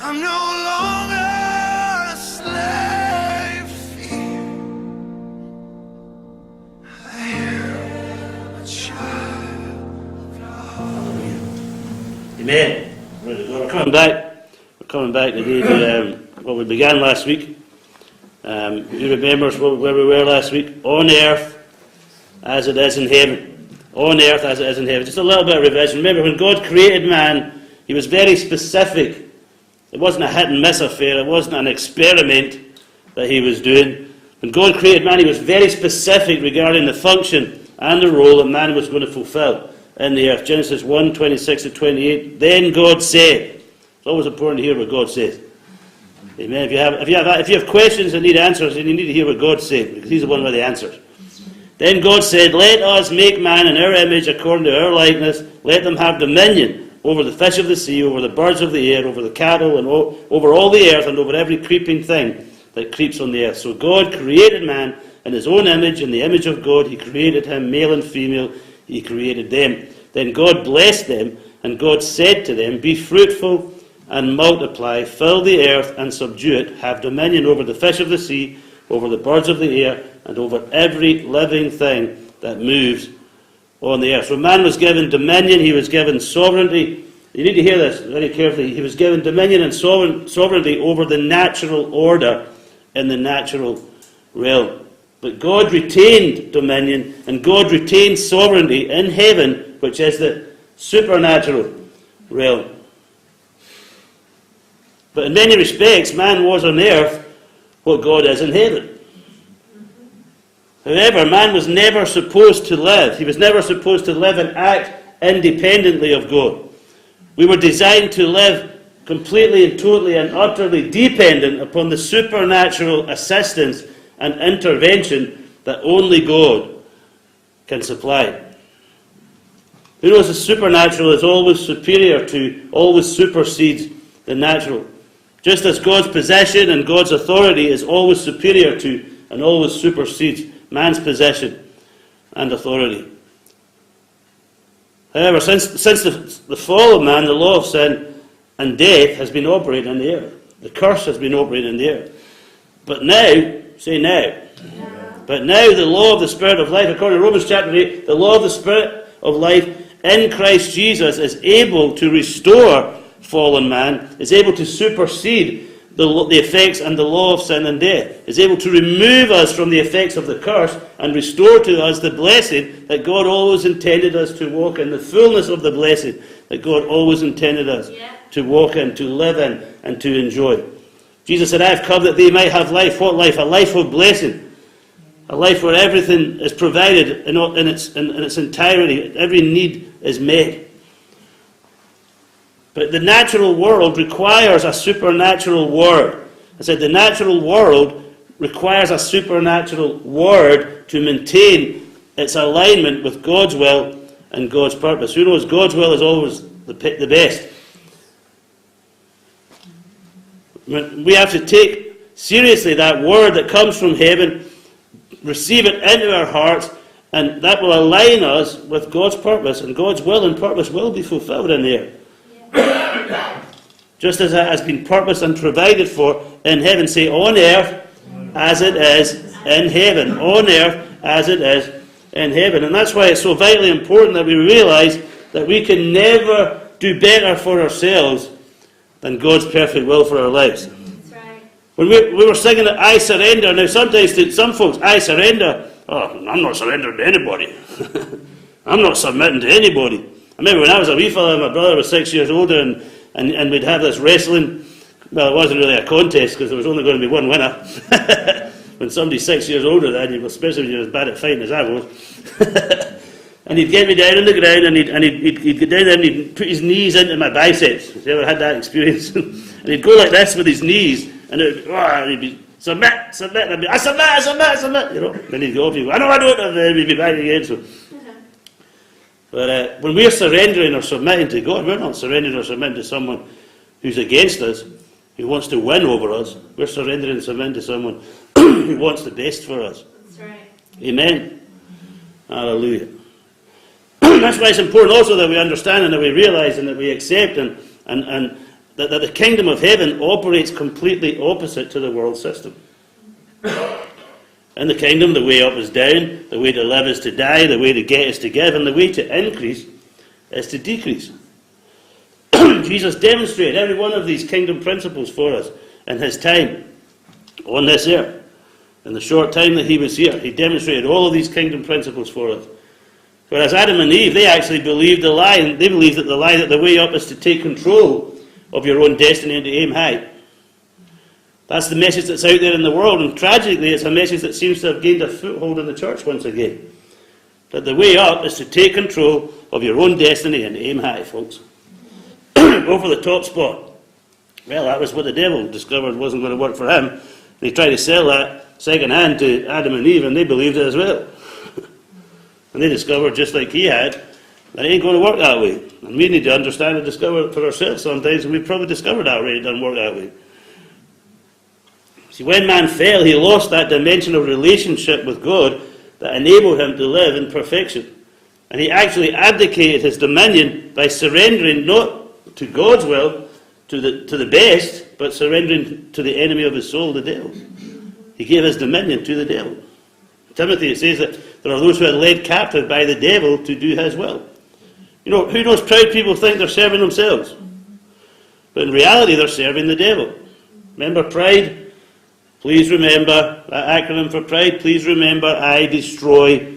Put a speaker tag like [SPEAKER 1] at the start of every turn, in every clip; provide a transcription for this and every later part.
[SPEAKER 1] I'm no longer a slave to fear. I am a child of God.
[SPEAKER 2] Amen. We're coming back. We're coming back today to what we began last week. Who remembers where we were last week? On earth as it is in heaven. On earth as it is in heaven. Just a little bit of revision. Remember, when God created man, he was very specific. It wasn't a hit and miss affair. It wasn't an experiment that he was doing. When God created man, he was very specific regarding the function and the role that man was going to fulfill in the earth. Genesis 1, 26 to 28. Then God said. It's always important to hear what God says. Amen. If you have questions that need answers, then you need to hear what God said, because he's the one with the answers. Then God said, let us make man in our image according to our likeness. Let them have dominion over the fish of the sea, over the birds of the air, over the cattle, and over all the earth, and over every creeping thing that creeps on the earth. So God created man in his own image. In the image of God he created him, male and female he created them. Then God blessed them, and God said to them, be fruitful and multiply, fill the earth and subdue it, have dominion over the fish of the sea, over the birds of the air, and over every living thing that moves on the earth. So man was given dominion, he was given sovereignty. You need to hear this very carefully. He was given dominion and sovereignty over the natural order in the natural realm. But God retained dominion and God retained sovereignty in heaven, which is the supernatural realm. But in many respects, man was on earth what God is in heaven. However, man was never supposed to live. He was never supposed to live and act independently of God. We were designed to live completely and totally and utterly dependent upon the supernatural assistance and intervention that only God can supply. Who knows the supernatural is always superior to, always supersedes the natural. Just as God's possession and God's authority is always superior to and always supersedes man's possession and authority. However, since the fall of man, the law of sin and death has been operating in the earth. The curse has been operating in the earth. But now, say now. Yeah. But now the law of the Spirit of life, according to Romans chapter 8, the law of the Spirit of life in Christ Jesus is able to restore fallen man, is able to supersede the effects and the law of sin and death, is able to remove us from the effects of the curse and restore to us the blessing that God always intended us to walk in, the fullness of the blessing that God always intended us to walk in, to live in, and to enjoy. Jesus said, I have come that they might have life. What life? A life of blessing. A life where everything is provided in its entirety. Every need is met. But the natural world requires a supernatural word. I said the natural world requires a supernatural word to maintain its alignment with God's will and God's purpose. Who knows? God's will is always the best. We have to take seriously that word that comes from heaven, receive it into our hearts, and that will align us with God's purpose, and God's will and purpose will be fulfilled in the earth. Just as it has been purposed and provided for in heaven. Say, on earth as it is in heaven. On earth as it is in heaven. And that's why it's so vitally important that we realize that we can never do better for ourselves than God's perfect will for our lives.
[SPEAKER 3] That's right.
[SPEAKER 2] When we were singing that I surrender, now sometimes to some folks, I surrender. Oh, I'm not surrendering to anybody. I'm not submitting to anybody. I remember when I was a wee fella, my brother was 6 years older, and we'd have this wrestling. Well, it wasn't really a contest because there was only going to be one winner. When somebody's 6 years older than you, especially when you're as bad at fighting as I was. And he'd get me down on the ground, and he'd get down there and he'd put his knees into my biceps. Have you ever had that experience? And he'd go like this with his knees, and he'd be, submit, and I'd be, I submit, you know. Then he'd go off, he'd go, I don't, and then we'd be back again, so. But when we're surrendering or submitting to God, we're not surrendering or submitting to someone who's against us, who wants to win over us. We're surrendering and submitting to someone who wants the best for us.
[SPEAKER 3] That's right.
[SPEAKER 2] Amen. Hallelujah. That's why it's important also that we understand and that we realize and that we accept and that the kingdom of heaven operates completely opposite to the world system. In the kingdom, the way up is down, the way to live is to die, the way to get is to give, and the way to increase is to decrease. Jesus demonstrated every one of these kingdom principles for us in his time on this earth. In the short time that he was here, he demonstrated all of these kingdom principles for us. Whereas Adam and Eve, they actually believed the lie, and they believed that the lie that the way up is to take control of your own destiny and to aim high. That's the message that's out there in the world, and tragically it's a message that seems to have gained a foothold in the church once again. That the way up is to take control of your own destiny and aim high, folks. Go for the top spot. Well, that was what the devil discovered wasn't going to work for him. He tried to sell that second hand to Adam and Eve, and they believed it as well. And they discovered, just like he had, that it ain't going to work that way. And we need to understand and discover it for ourselves sometimes, and we've probably discovered that already. It doesn't work that way. See, when man fell, he lost that dimension of relationship with God that enabled him to live in perfection. And he actually abdicated his dominion by surrendering not to God's will, to the best, but surrendering to the enemy of his soul, the devil. He gave his dominion to the devil. Timothy, it says that there are those who are led captive by the devil to do his will. You know, who knows proud people think they're serving themselves? But in reality, they're serving the devil. Remember pride? Please remember, that acronym for pride, please remember, I destroy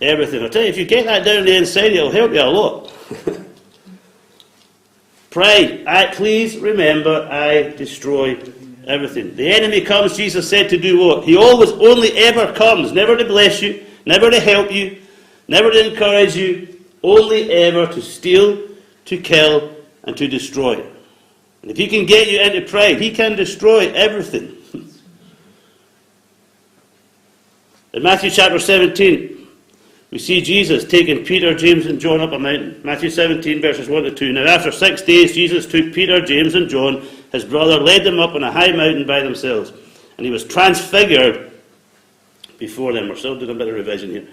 [SPEAKER 2] everything. I'll tell you, if you get that down the inside, it'll help you a lot. Pride, please remember, I destroy everything. The enemy comes, Jesus said, to do what? He always, only ever comes, never to bless you, never to help you, never to encourage you, only ever to steal, to kill, and to destroy. And if he can get you into pride, he can destroy everything. In Matthew chapter 17, we see Jesus taking Peter, James, and John up a mountain. Matthew 17, verses 1 to 2. Now after 6 days, Jesus took Peter, James, and John, his brother, led them up on a high mountain by themselves. And he was transfigured before them. We're still doing a bit of revision here.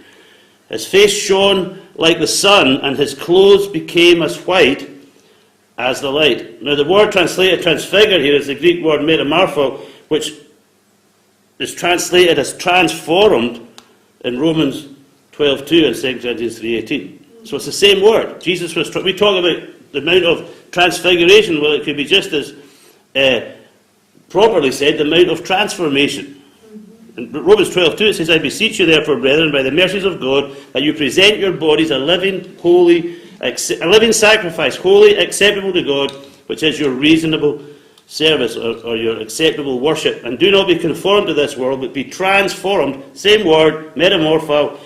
[SPEAKER 2] His face shone like the sun, and his clothes became as white as the light. Now the word translated transfigured here is the Greek word metamorpho, which is translated as transformed in Romans 12:2 and 2 Corinthians 3:18. So it's the same word. Jesus was. We talk about the amount of transfiguration. Well, it could be just as properly said, the amount of transformation. In Romans 12:2 it says, I beseech you therefore, brethren, by the mercies of God, that you present your bodies a living sacrifice, holy, acceptable to God, which is your reasonable service or your acceptable worship. And do not be conformed to this world, but be transformed, same word, metamorpho,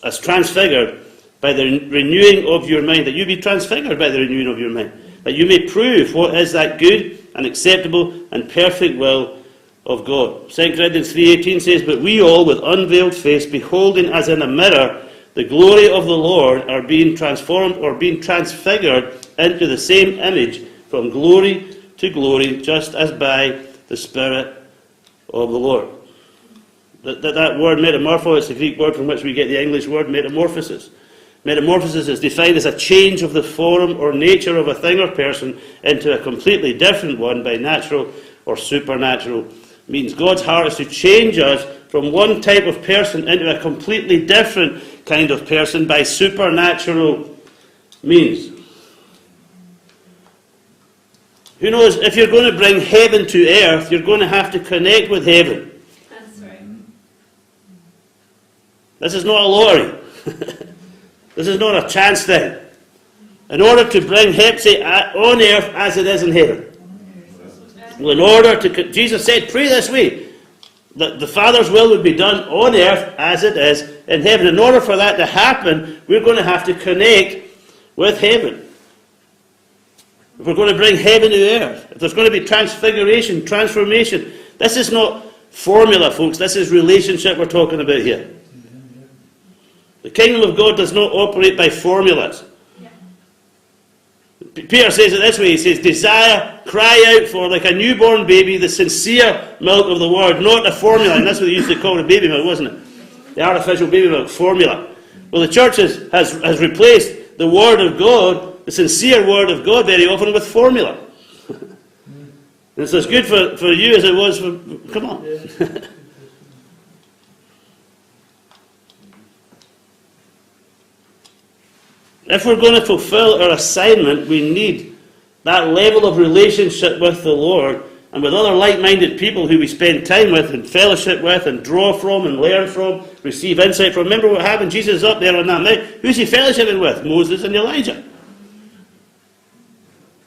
[SPEAKER 2] as transfigured by the renewing of your mind. That you be transfigured by the renewing of your mind. That you may prove what is that good and acceptable and perfect will of God. 2 Corinthians 3:18 says, but we all with unveiled face, beholding as in a mirror the glory of the Lord, are being transformed or being transfigured into the same image from glory to glory, just as by the Spirit of the Lord. That word metamorpho is the Greek word from which we get the English word metamorphosis. Metamorphosis is defined as a change of the form or nature of a thing or person into a completely different one by natural or supernatural means. God's heart is to change us from one type of person into a completely different kind of person by supernatural means. Who knows, if you're going to bring heaven to earth, you're going to have to connect with heaven.
[SPEAKER 3] That's right.
[SPEAKER 2] This is not a lottery. This is not a chance thing. In order to bring heaven, say, on earth as it is in heaven. Well, in order to, Jesus said, pray this way, that the Father's will would be done on earth as it is in heaven. In order for that to happen, we're going to have to connect with heaven. If we're going to bring heaven to earth, if there's going to be transfiguration, transformation, this is not formula, folks. This is relationship we're talking about here. The kingdom of God does not operate by formulas. Peter says it this way, he says, desire, cry out for, like a newborn baby, the sincere milk of the word, not a formula. And that's what they used to call the baby milk, wasn't it? The artificial baby milk, formula. Well, the church has replaced the word of God, the sincere word of God, very often with formula. It's as good for you as it was for... Come on. If we're going to fulfill our assignment, we need that level of relationship with the Lord and with other like-minded people who we spend time with and fellowship with and draw from and learn from, receive insight from. Remember what happened? Jesus is up there on that mount. Who's he fellowshipping with? Moses and Elijah.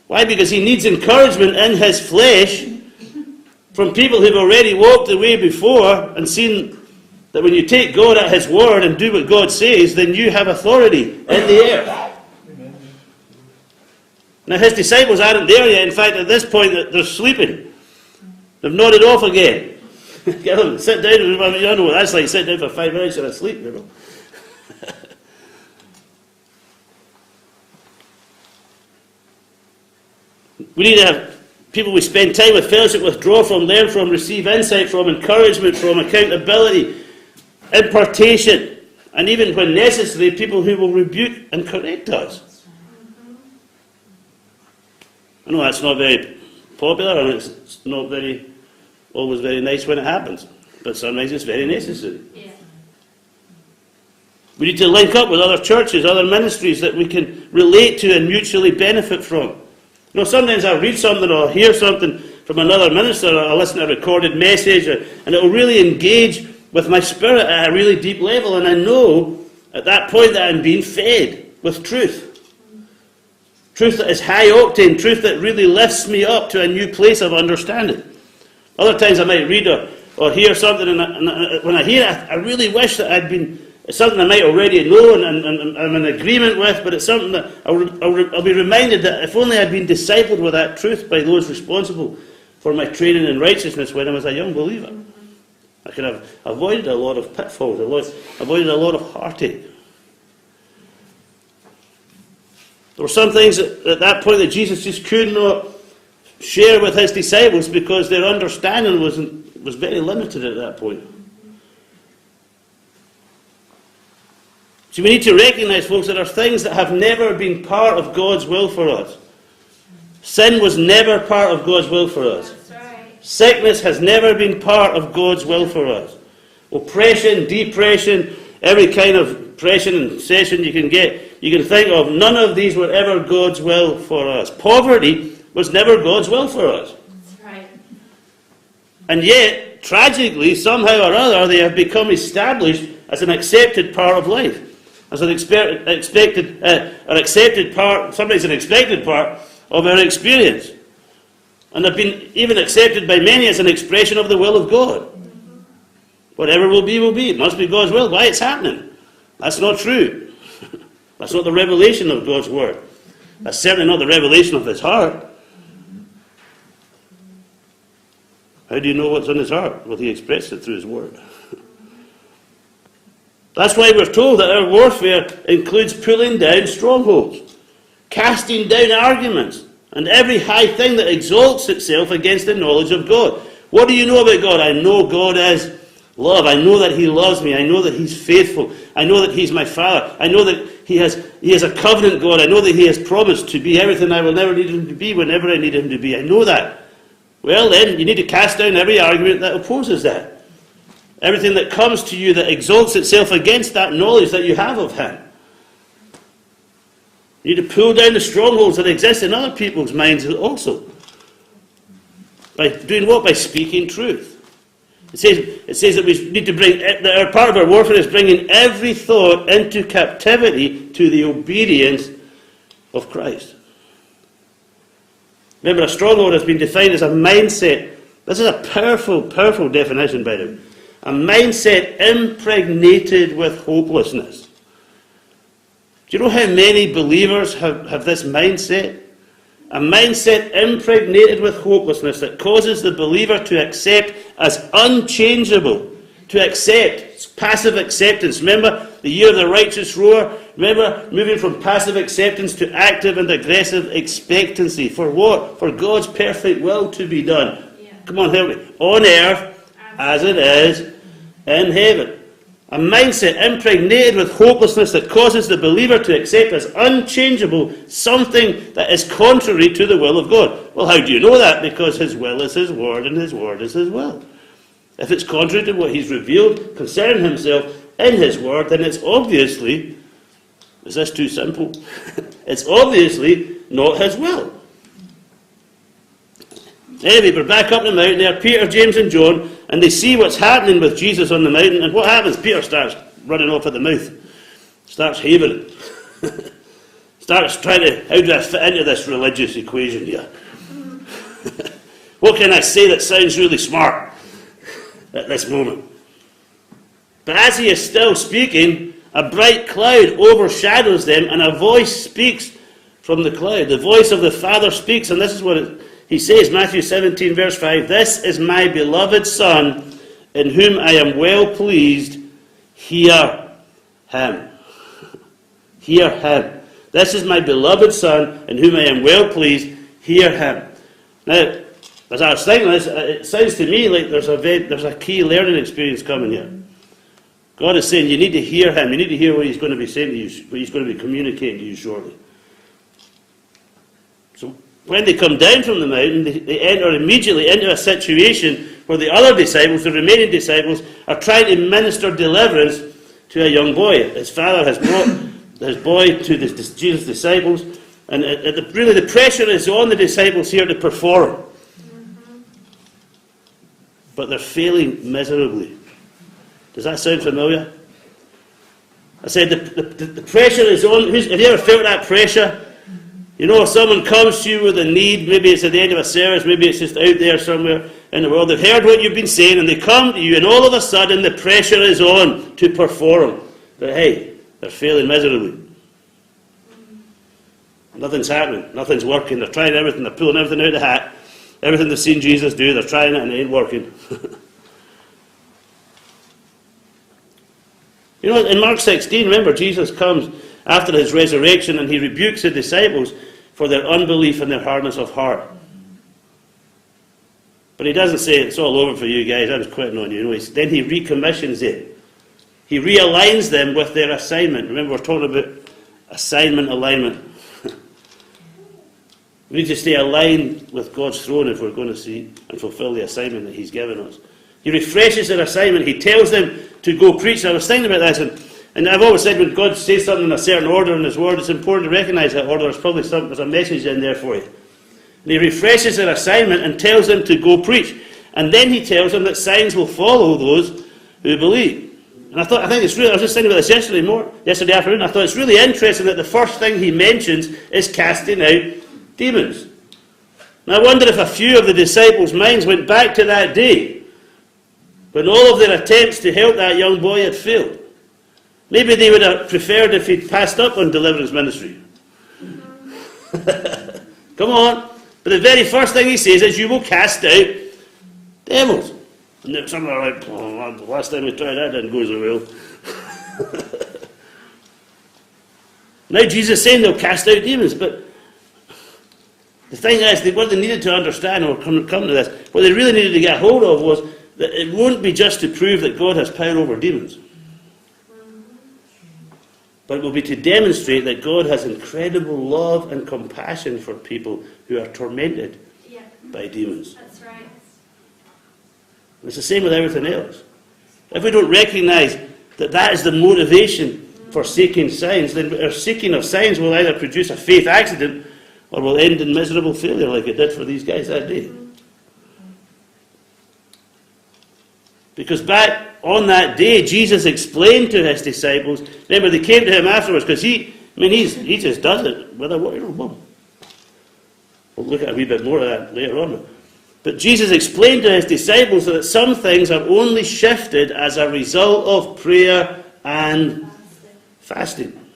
[SPEAKER 2] Why? Because he needs encouragement in his flesh from people who've already walked the way before and seen that when you take God at his word and do what God says, then you have authority in the earth. Now his disciples aren't there yet. In fact, at this point, they're sleeping. They've nodded off again. Get them, sit down. You know what that's like, sit down for 5 minutes and asleep, you know. We need to have people we spend time with, fellowship with, draw from, learn from, receive insight from, encouragement from, accountability, impartation, and even when necessary, people who will rebuke and correct us. I know that's not very popular and it's not always very nice when it happens, but sometimes it's very necessary. Yeah. We need to link up with other churches, other ministries that we can relate to and mutually benefit from. You know, sometimes I'll read something or hear something from another minister or I'll listen to a recorded message and it will really engage with my spirit at a really deep level, and I know at that point that I'm being fed with truth. Truth that is high octane, truth that really lifts me up to a new place of understanding. Other times I might read or hear something and when I hear it, I really wish that I'd been... It's something I might already know and I'm in agreement with, but it's something that I'll be reminded that if only I'd been discipled with that truth by those responsible for my training in righteousness when I was a young believer, I could have avoided a lot of pitfalls, avoided a lot of heartache. There were some things at that point that Jesus just could not share with his disciples because their understanding was very limited at that point. So we need to recognize, folks, that there are things that have never been part of God's will for us. Sin was never part of God's will for us.
[SPEAKER 3] That's right.
[SPEAKER 2] Sickness has never been part of God's will for us. Oppression, depression, every kind of oppression and session you can think of, none of these were ever God's will for us. Poverty was never God's will for us.
[SPEAKER 3] That's right.
[SPEAKER 2] And yet, tragically, somehow or other, they have become established as an accepted part of life. As an accepted part, sometimes an expected part of our experience. And have been even accepted by many as an expression of the will of God. Whatever will be, will be. It must be God's will. Why it's happening? That's not true. That's not the revelation of God's word. That's certainly not the revelation of his heart. How do you know what's in his heart? Well, he expressed it through his word. That's why we're told that our warfare includes pulling down strongholds, casting down arguments, and every high thing that exalts itself against the knowledge of God. What do you know about God? I know God is love. I know that he loves me. I know that he's faithful. I know that he's my Father. I know that he is a covenant God. I know that he has promised to be everything I will never need him to be whenever I need him to be. I know that. Well then, you need to cast down every argument that opposes that. Everything that comes to you that exalts itself against that knowledge that you have of him. You need to pull down the strongholds that exist in other people's minds also. By doing what? By speaking truth. It says that we need to that our part of our warfare is bringing every thought into captivity to the obedience of Christ. Remember, a stronghold has been defined as a mindset. This is a powerful, powerful definition, by the way. A mindset impregnated with hopelessness. Do you know how many believers have this mindset? A mindset impregnated with hopelessness that causes the believer to accept as unchangeable. To accept. It's passive acceptance. Remember the year of the righteous roar? Remember moving from passive acceptance to active and aggressive expectancy. For what? For God's perfect will to be done. Yeah. Come on, help me. On earth as it is in heaven. A mindset impregnated with hopelessness that causes the believer to accept as unchangeable something that is contrary to the will of God. Well, how do you know that? Because his will is his word and his word is his will. If it's contrary to what he's revealed concerning himself in his word, then it's obviously, is this too simple? It's obviously not his will. Anyway, we're back up the mountain there, Peter, James and John, and they see what's happening with Jesus on the mountain, and what happens? Peter starts running off at the mouth, starts havering, starts trying to, how do I fit into this religious equation here? What can I say that sounds really smart at this moment? But as he is still speaking, a bright cloud overshadows them, and a voice speaks from the cloud. The voice of the Father speaks, and this is what he says, Matthew 17, verse 5, "This is my beloved Son, in whom I am well pleased. Hear him." Hear him. This is my beloved Son, in whom I am well pleased. Hear him. Now, as I was thinking this, it sounds to me like there's a key learning experience coming here. God is saying you need to hear him. You need to hear what he's going to be saying to you, what he's going to be communicating to you shortly. So when they come down from the mountain, they enter immediately into a situation where the other disciples, the remaining disciples, are trying to minister deliverance to a young boy. His father has brought his boy to Jesus' disciples, and really the pressure is on the disciples here to perform. But they're failing miserably. Does that sound familiar? I said the pressure is on. Have you ever felt that pressure? You know, if someone comes to you with a need, maybe it's at the end of a service, maybe it's just out there somewhere in the world, they've heard what you've been saying, and they come to you, and all of a sudden the pressure is on to perform. But hey, they're failing miserably. Nothing's happening. Nothing's working. They're trying everything. They're pulling everything out of the hat. Everything they've seen Jesus do, they're trying it, and it ain't working. You know, in Mark 16, remember, Jesus comes after his resurrection, and he rebukes the disciples for their unbelief and their hardness of heart. But he doesn't say, it's all over for you guys, I'm quitting on you. No, then he recommissions them. He realigns them with their assignment. Remember, we're talking about assignment alignment. We need to stay aligned with God's throne if we're going to see and fulfill the assignment that he's given us. He refreshes their assignment. He tells them to go preach. I was thinking about this, and I've always said when God says something in a certain order in his word, it's important to recognize that order. There's a message in there for you. And he refreshes their assignment and tells them to go preach. And then he tells them that signs will follow those who believe. And I think it's really, I was just thinking about this yesterday afternoon, I thought it's really interesting that the first thing he mentions is casting out demons. And I wonder if a few of the disciples' minds went back to that day when all of their attempts to help that young boy had failed. Maybe they would have preferred if he'd passed up on deliverance ministry. Come on. But the very first thing he says is, you will cast out devils. And some are like, oh, the last time we tried that didn't go so well. Now Jesus is saying they'll cast out demons, but the thing is, what they needed to understand, or come to this, what they really needed to get hold of was that it won't be just to prove that God has power over demons, but it will be to demonstrate that God has incredible love and compassion for people who are tormented by demons.
[SPEAKER 3] That's right.
[SPEAKER 2] It's the same with everything else. If we don't recognize that that is the motivation for seeking signs, then our seeking of signs will either produce a faith accident or will end in miserable failure like it did for these guys that day. Because back on that day, Jesus explained to his disciples, remember they came to him afterwards, because he just does it with a word. We'll look at a wee bit more of that later on. But Jesus explained to his disciples that some things are only shifted as a result of prayer and fasting.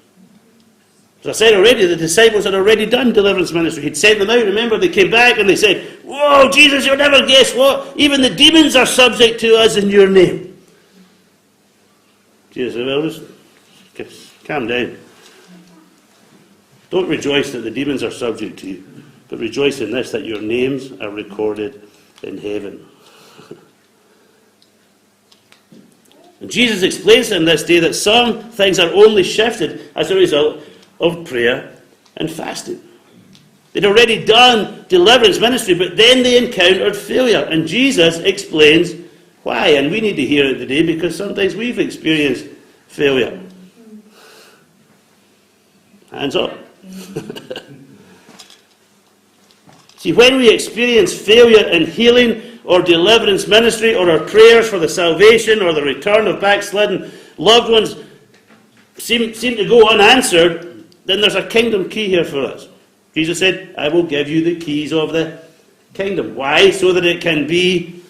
[SPEAKER 2] As I said already, the disciples had already done deliverance ministry. He'd sent them out. Remember, they came back and they said, whoa, Jesus, you'll never guess what? Even the demons are subject to us in your name. Jesus said, well, just calm down. Don't rejoice that the demons are subject to you, but rejoice in this, that your names are recorded in heaven. And Jesus explains in this day that some things are only shifted as a result of prayer and fasting. They'd already done deliverance ministry, but then they encountered failure. And Jesus explains why. And we need to hear it today because sometimes we've experienced failure. Hands up. See, when we experience failure in healing or deliverance ministry or our prayers for the salvation or the return of backslidden loved ones seem to go unanswered, then there's a kingdom key here for us. Jesus said, I will give you the keys of the kingdom. Why? So that it can be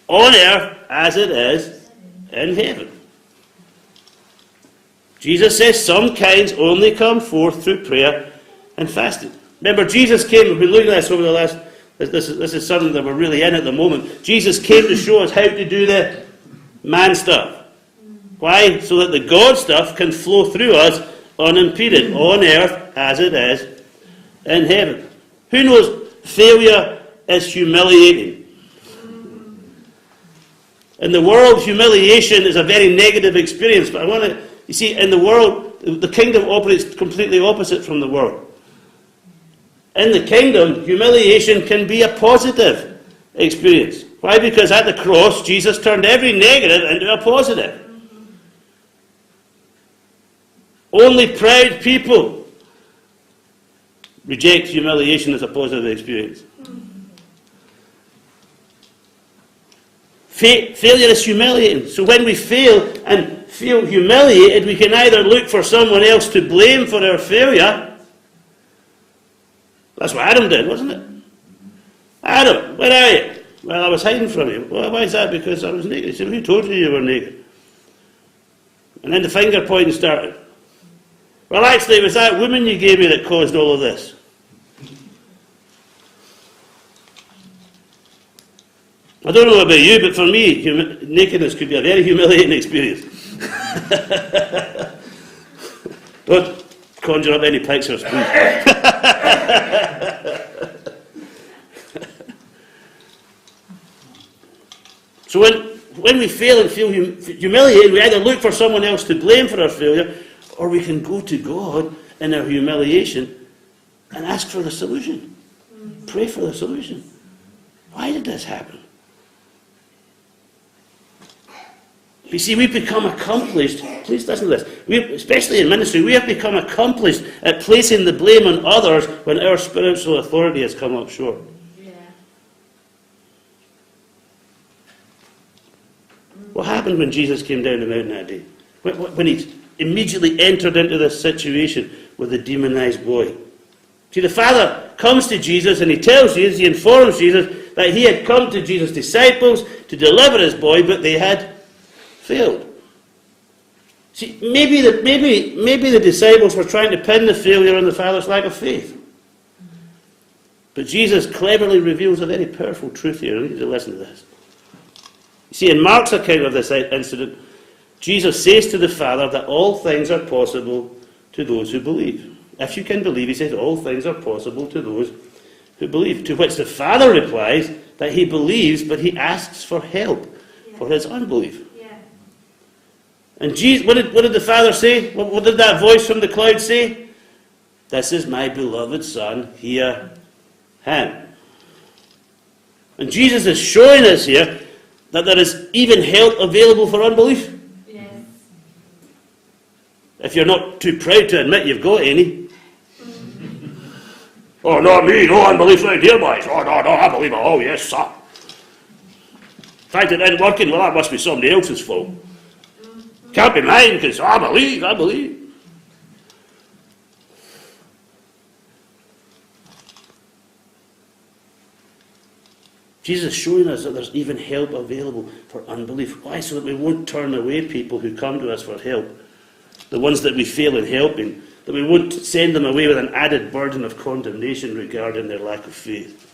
[SPEAKER 2] on earth as it is in heaven. Jesus says some kinds only come forth through prayer and fasting. Remember, Jesus came, we've been looking at this over the last, this is something that we're really in at the moment. Jesus came to show us how to do the man stuff. Why? So that the God stuff can flow through us unimpeded, on earth as it is in heaven. Who knows failure is humiliating? In the world, humiliation is a very negative experience. But you see, in the world, the kingdom operates completely opposite from the world. In the kingdom, humiliation can be a positive experience. Why? Because at the cross, Jesus turned every negative into a positive. Only proud people reject humiliation as a positive experience. Failure is humiliating. So when we fail and feel humiliated, we can either look for someone else to blame for our failure. That's what Adam did, wasn't it? Adam, where are you? Well, I was hiding from you. Well, why is that? Because I was naked. He said, who told you were naked? And then the finger pointing started. Well, actually, it was that woman you gave me that caused all of this. I don't know about you, but for me, nakedness could be a very humiliating experience. Don't conjure up any pictures, please. So when we fail and feel humiliated, we either look for someone else to blame for our failure, or we can go to God in our humiliation and ask for the solution. Pray for the solution. Why did this happen? You see, we've become accomplished. Please listen to this. Especially in ministry, we have become accomplished at placing the blame on others when our spiritual authority has come up short.
[SPEAKER 3] Yeah.
[SPEAKER 2] What happened when Jesus came down the mountain that day? When he immediately entered into this situation with the demonized boy. See, the Father comes to Jesus and he tells Jesus, he informs Jesus that he had come to Jesus' disciples to deliver his boy, but they had failed. See, maybe the disciples were trying to pin the failure on the Father's lack of faith. But Jesus cleverly reveals a very powerful truth here. I need you to listen to this. You see, in Mark's account of this incident, Jesus says to the Father that all things are possible to those who believe. If you can believe, he says, all things are possible to those who believe. To which the Father replies that he believes, but he asks for help for his unbelief. And Jesus, what did the Father say? What did that voice from the cloud say? This is my beloved Son, hear him. And Jesus is showing us here that there is even help available for unbelief.
[SPEAKER 3] Yes.
[SPEAKER 2] If you're not too proud to admit you've got any. Oh, not me, no unbelief right here, boys. Oh, no, I believe it. Oh, yes, sir. In fact, it ain't working. Well, that must be somebody else's fault. Can't be mine, because I believe. Jesus is showing us that there's even help available for unbelief. Why? So that we won't turn away people who come to us for help. The ones that we fail in helping. That we won't send them away with an added burden of condemnation regarding their lack of faith.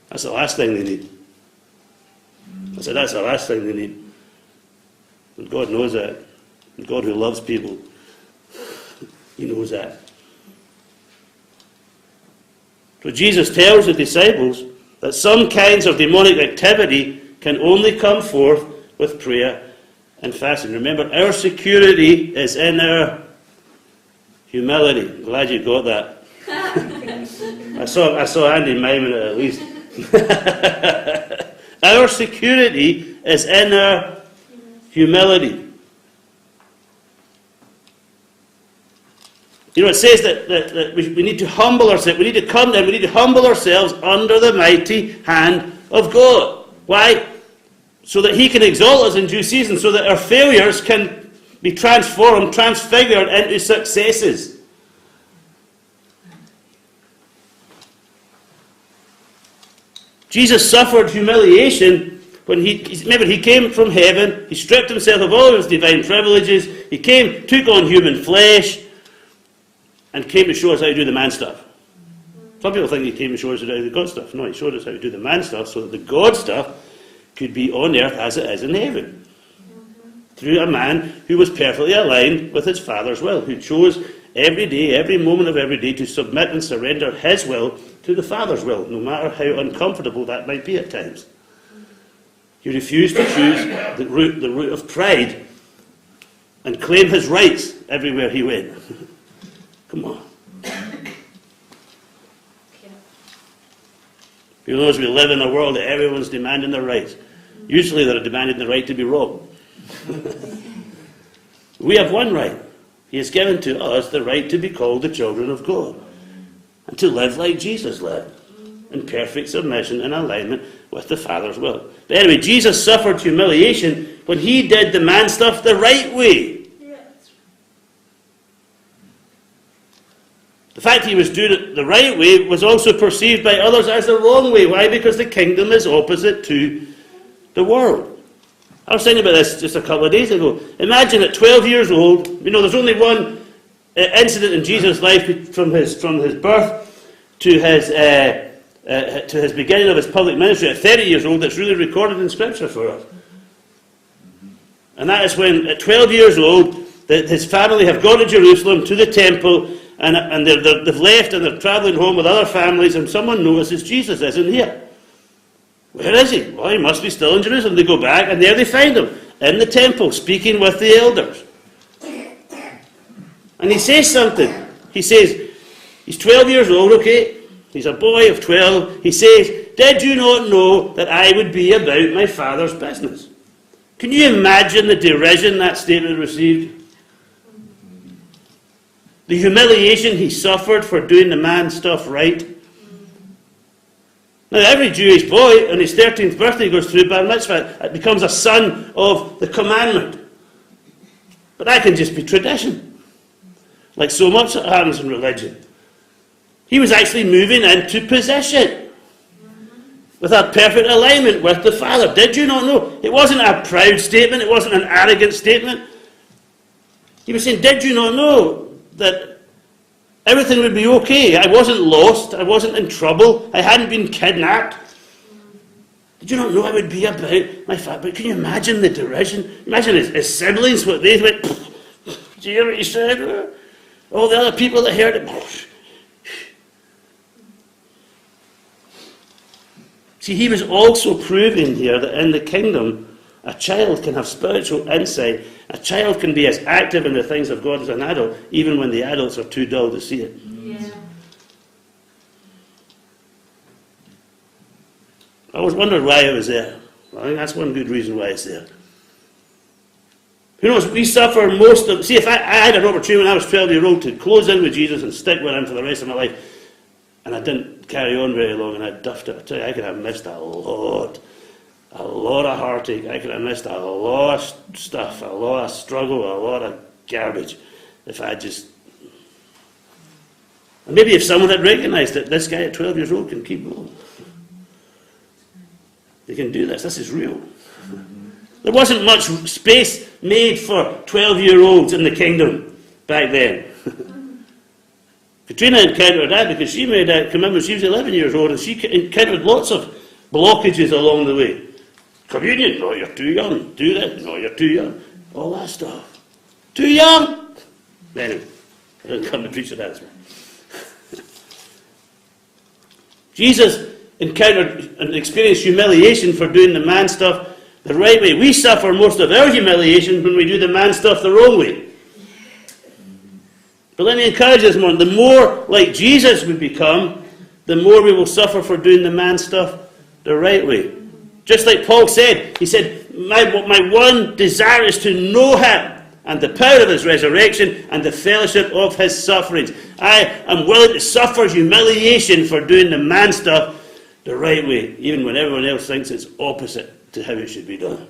[SPEAKER 2] That's the last thing they need. I said, that's the last thing they need. And God knows that. And God who loves people, he knows that. So Jesus tells the disciples that some kinds of demonic activity can only come forth with prayer and fasting. Remember, our security is in our humility. I'm glad you got that. I saw Andy miming it at least. Our security is in our humility. You know, it says that we need to humble ourselves. We need to come down. We need to humble ourselves under the mighty hand of God. Why? So that He can exalt us in due season, so that our failures can be transformed, transfigured into successes. Jesus suffered humiliation when he came from heaven. He stripped himself of all of his divine privileges. He came, took on human flesh, and came to show us how to do the man stuff. Some people think he came to show us how to do the God stuff. No, he showed us how to do the man stuff so that the God stuff could be on earth as it is in heaven. Through a man who was perfectly aligned with his Father's will, who chose every day, every moment of every day, to submit and surrender his will to the Father's will, no matter how uncomfortable that might be at times. He refused to choose the route of pride and claim his rights everywhere he went. Come on. You know, as we live in a world that everyone's demanding their rights. Usually they're demanding the right to be wrong. We have one right. He has given to us the right to be called the children of God and to live like Jesus lived, in perfect submission and alignment with the Father's will. But anyway, Jesus suffered humiliation when he did the man stuff the right way. The fact he was doing it the right way was also perceived by others as the wrong way. Why? Because the kingdom is opposite to the world. I was thinking about this just a couple of days ago. Imagine at 12 years old, you know, there's only one incident in Jesus' life from his birth to his beginning of his public ministry at 30 years old that's really recorded in Scripture for us. And that is when, at 12 years old, his family have gone to Jerusalem, to the temple, and they've left and they're travelling home with other families, and someone notices Jesus isn't here. Where is he? Well, he must be still in Jerusalem. They go back, and there they find him, in the temple, speaking with the elders. And he says something. He says, he's 12 years old, okay? He's a boy of 12. He says, "Did you not know that I would be about my Father's business?" Can you imagine the derision that statement received? The humiliation he suffered for doing the man stuff right. Now, every Jewish boy on his 13th birthday goes through bar mitzvah. It becomes a son of the commandment. But that can just be tradition. Like so much that happens in religion. He was actually moving into position. With a perfect alignment with the Father. Did you not know? It wasn't a proud statement. It wasn't an arrogant statement. He was saying, did you not know that everything would be okay? I wasn't lost. I wasn't in trouble. I hadn't been kidnapped. Did you not know I would be about my Father? But can you imagine the derision? Imagine his siblings, what they went, "Did you hear what he said?" All the other people that heard it. See, he was also proving here that in the kingdom, a child can have spiritual insight. A child can be as active in the things of God as an adult, even when the adults are too dull to see it.
[SPEAKER 3] Yeah.
[SPEAKER 2] I always wondered why it was there. Well, I think that's one good reason why it's there. Who knows, we suffer most of... See, if I had an opportunity when I was 12-year-old to close in with Jesus and stick with him for the rest of my life, and I didn't carry on very long and I duffed it, I tell you, I could have missed a lot of heartache. I could have missed a lot of stuff, a lot of struggle, a lot of garbage if I just... And maybe if someone had recognised that this guy at 12 years old can keep going. They can do this. This is real. There wasn't much space made for 12-year-olds in the kingdom back then. Katrina encountered that because she made that commitment. She was 11 years old and she encountered lots of blockages along the way. Communion, no, you're too young. Do this, no, you're too young. All that stuff. Too young? Anyway, I didn't come to preach to that. Jesus encounter and experience humiliation for doing the man stuff the right way. We suffer most of our humiliation when we do the man stuff the wrong way. But let me encourage you this morning, the more like Jesus we become, the more we will suffer for doing the man stuff the right way. Just like Paul said, he said, my one desire is to know him and the power of his resurrection and the fellowship of his sufferings. I am willing to suffer humiliation for doing the man stuff the right way, even when everyone else thinks it's opposite to how it should be done.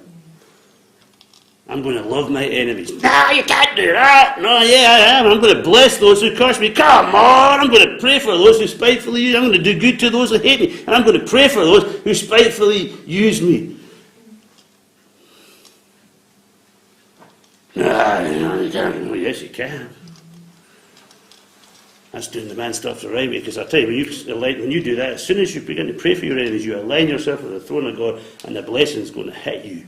[SPEAKER 2] I'm going to love my enemies. No, you can't do that. No, yeah, I am. I'm going to bless those who curse me. Come on. I'm going to pray for those who spitefully use me. I'm going to do good to those who hate me. And I'm going to pray for those who spitefully use me. No, you can't. Oh, yes, you can. That's doing the man stuff the right way. Because I'll tell you, when you do that, as soon as you begin to pray for your enemies, you align yourself with the throne of God, and the blessing is going to hit you.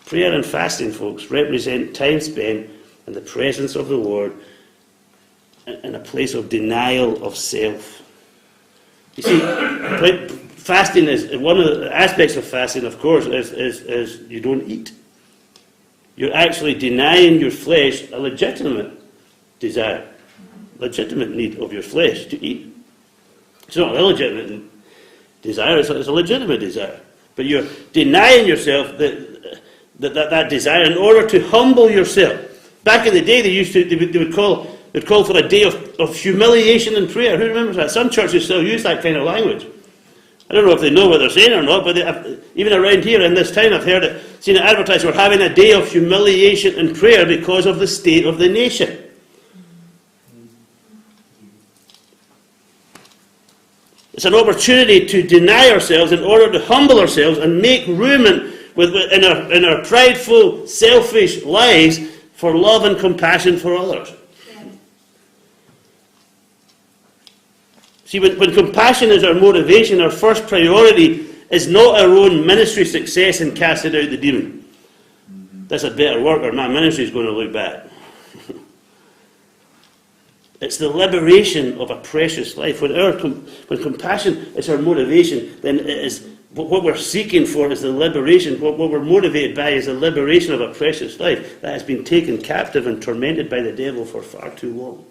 [SPEAKER 2] Prayer and fasting, folks, represent time spent in the presence of the Lord in a place of denial of self. You see, fasting is one of the aspects of fasting, of course, is you don't eat. You're actually denying your flesh a legitimate desire, legitimate need of your flesh to eat. It's not an illegitimate desire, it's a legitimate desire. But you're denying yourself that desire in order to humble yourself. Back in the day, they would call for a day of humiliation and prayer. Who remembers that? Some churches still use that kind of language. I don't know if they know what they're saying or not, but even around here in this town, I've seen it advertised, we're having a day of humiliation and prayer because of the state of the nation. It's an opportunity to deny ourselves in order to humble ourselves and make room in our prideful, selfish lives for love and compassion for others. See, when compassion is our motivation, our first priority is not our own ministry success in casting out the demon. That's a better work, or my ministry is going to look bad. It's the liberation of a precious life. When compassion is our motivation, then it is what we're seeking for is the liberation. What we're motivated by is the liberation of a precious life that has been taken captive and tormented by the devil for far too long.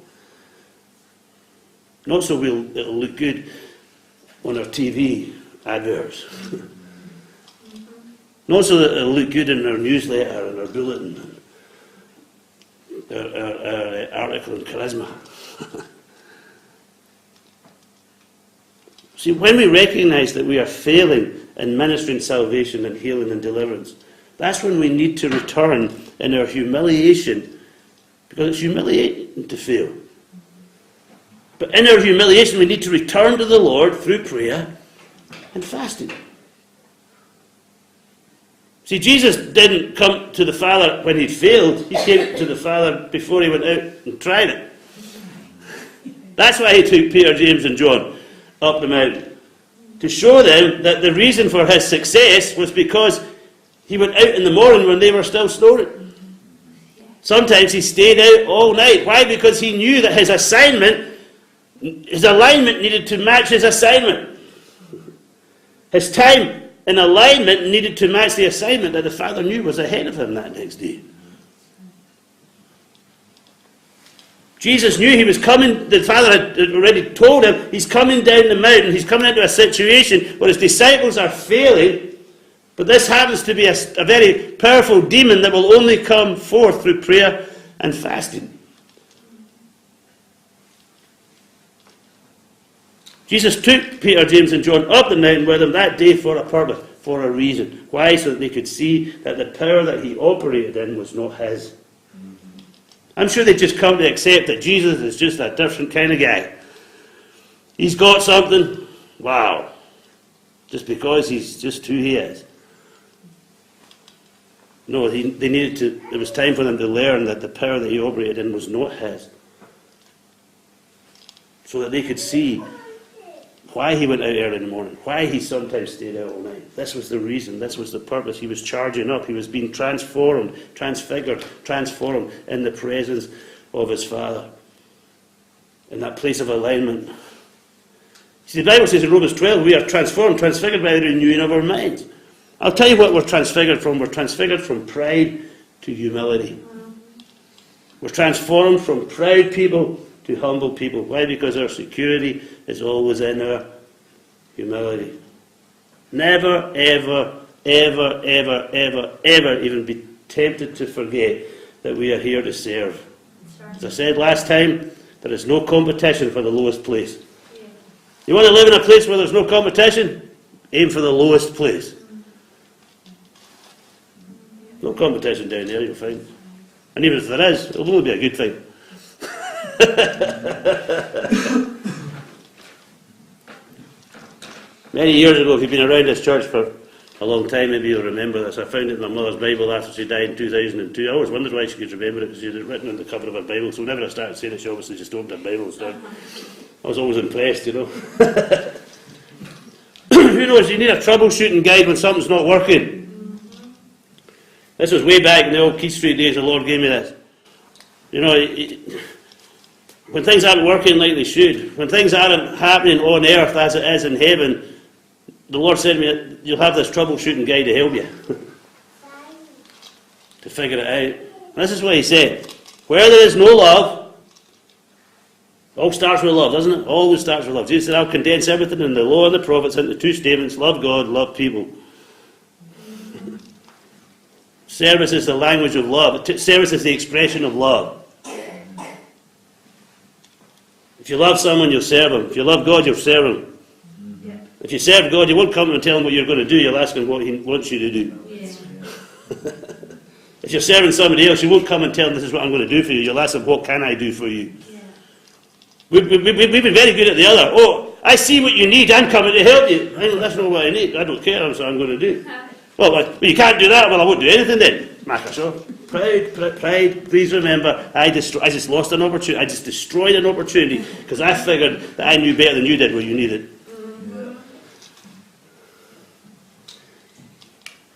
[SPEAKER 2] Not so it'll look good on our TV adverts. Not so that it'll look good in our newsletter and our bulletin, our article in Charisma. See, when we recognize that we are failing in ministering salvation and healing and deliverance, that's when we need to return in our humiliation, because it's humiliating to fail. But in our humiliation, we need to return to the Lord through prayer and fasting. See, Jesus didn't come to the Father when he'd failed. He came to the Father before he went out and tried it. That's why he took Peter, James and John up the mountain, to show them that the reason for his success was because he went out in the morning when they were still snoring. Sometimes he stayed out all night. Why? Because he knew that his alignment needed to match his assignment. His time in alignment needed to match the assignment that the Father knew was ahead of him that next day. Jesus knew he was coming. The Father had already told him he's coming down the mountain. He's coming into a situation where his disciples are failing. But this happens to be a very powerful demon that will only come forth through prayer and fasting. Jesus took Peter, James and John up the mountain with him that day for a purpose, for a reason. Why? So that they could see that the power that he operated in was not his. I'm sure they just come to accept that Jesus is just a different kind of guy. He's got something, wow, just because he's just who he is. No, they needed to. It was time for them to learn that the power that he operated in was not his, so that they could see why he went out early in the morning, why he sometimes stayed out all night. This was the reason, this was the purpose. He was charging up, he was being transformed, transfigured, transformed in the presence of his Father. In that place of alignment. See, the Bible says in Romans 12, we are transformed, transfigured by the renewing of our minds. I'll tell you what we're transfigured from. We're transfigured from pride to humility. We're transformed from proud people to humble people. Why? Because our security is always in our humility. Never, ever, ever, ever, ever, ever even be tempted to forget that we are here to serve. As I said last time, there is no competition for the lowest place. You want to live in a place where there's no competition? Aim for the lowest place. No competition down there, you'll find. And even if there is, it'll only be a good thing. Many years ago, if you've been around this church for a long time, maybe you'll remember this. I found it in my mother's Bible after she died in 2002. I always wondered why she could remember it, because she had it written on the cover of her Bible. So whenever I started saying it, she obviously just opened her Bible and started. I was always impressed, you know. Who knows, you need a troubleshooting guide when something's not working. This was way back in the old Keith Street days, the Lord gave me this. You know, when things aren't working like they should, when things aren't happening on earth as it is in heaven, the Lord said to me, you'll have this troubleshooting guide to help you. To figure it out. And this is what he said. Where there is no love, it all starts with love, doesn't it? Always starts with love. Jesus said, I'll condense everything in the law and the prophets into two statements. Love God, love people. Service is the language of love. Service is the expression of love. If you love someone, you'll serve him. If you love God, you'll serve him. Yeah. If you serve God, you won't come and tell him what you're going to do. You'll ask him what he wants you to do. Yeah. If you're serving somebody else, you won't come and tell him this is what I'm going to do for you. You'll ask him, what can I do for you? Yeah. We've been very good at the other. Oh, I see what you need. I'm coming to help you. That's not what I need. I don't care. That's what I'm going to do. Well, you can't do that. Well, I won't do anything then. Microsoft. Pride. Please remember, I just lost an opportunity. I just destroyed an opportunity because I figured that I knew better than you did what you needed.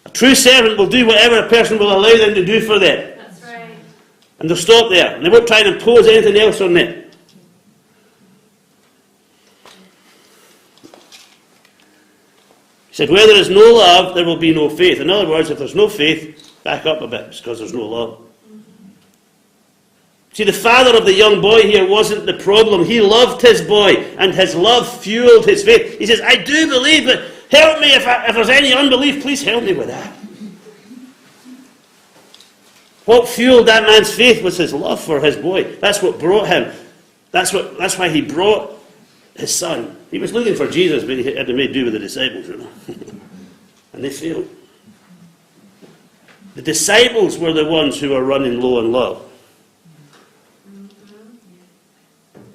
[SPEAKER 2] A true servant will do whatever a person will allow them to do for them. That's right. And they'll stop there. And they won't try and impose anything else on them. He said, where there is no love, there will be no faith. In other words, if there's no faith, back up a bit, it's because there's no love. See, the father of the young boy here wasn't the problem. He loved his boy, and his love fueled his faith. He says, I do believe, but help me if there's any unbelief. Please help me with that. What fueled that man's faith was his love for his boy. That's what brought him. That's why he brought his son. He was looking for Jesus, but he had to make do with the disciples, you know. And they failed. The disciples were the ones who were running low on love.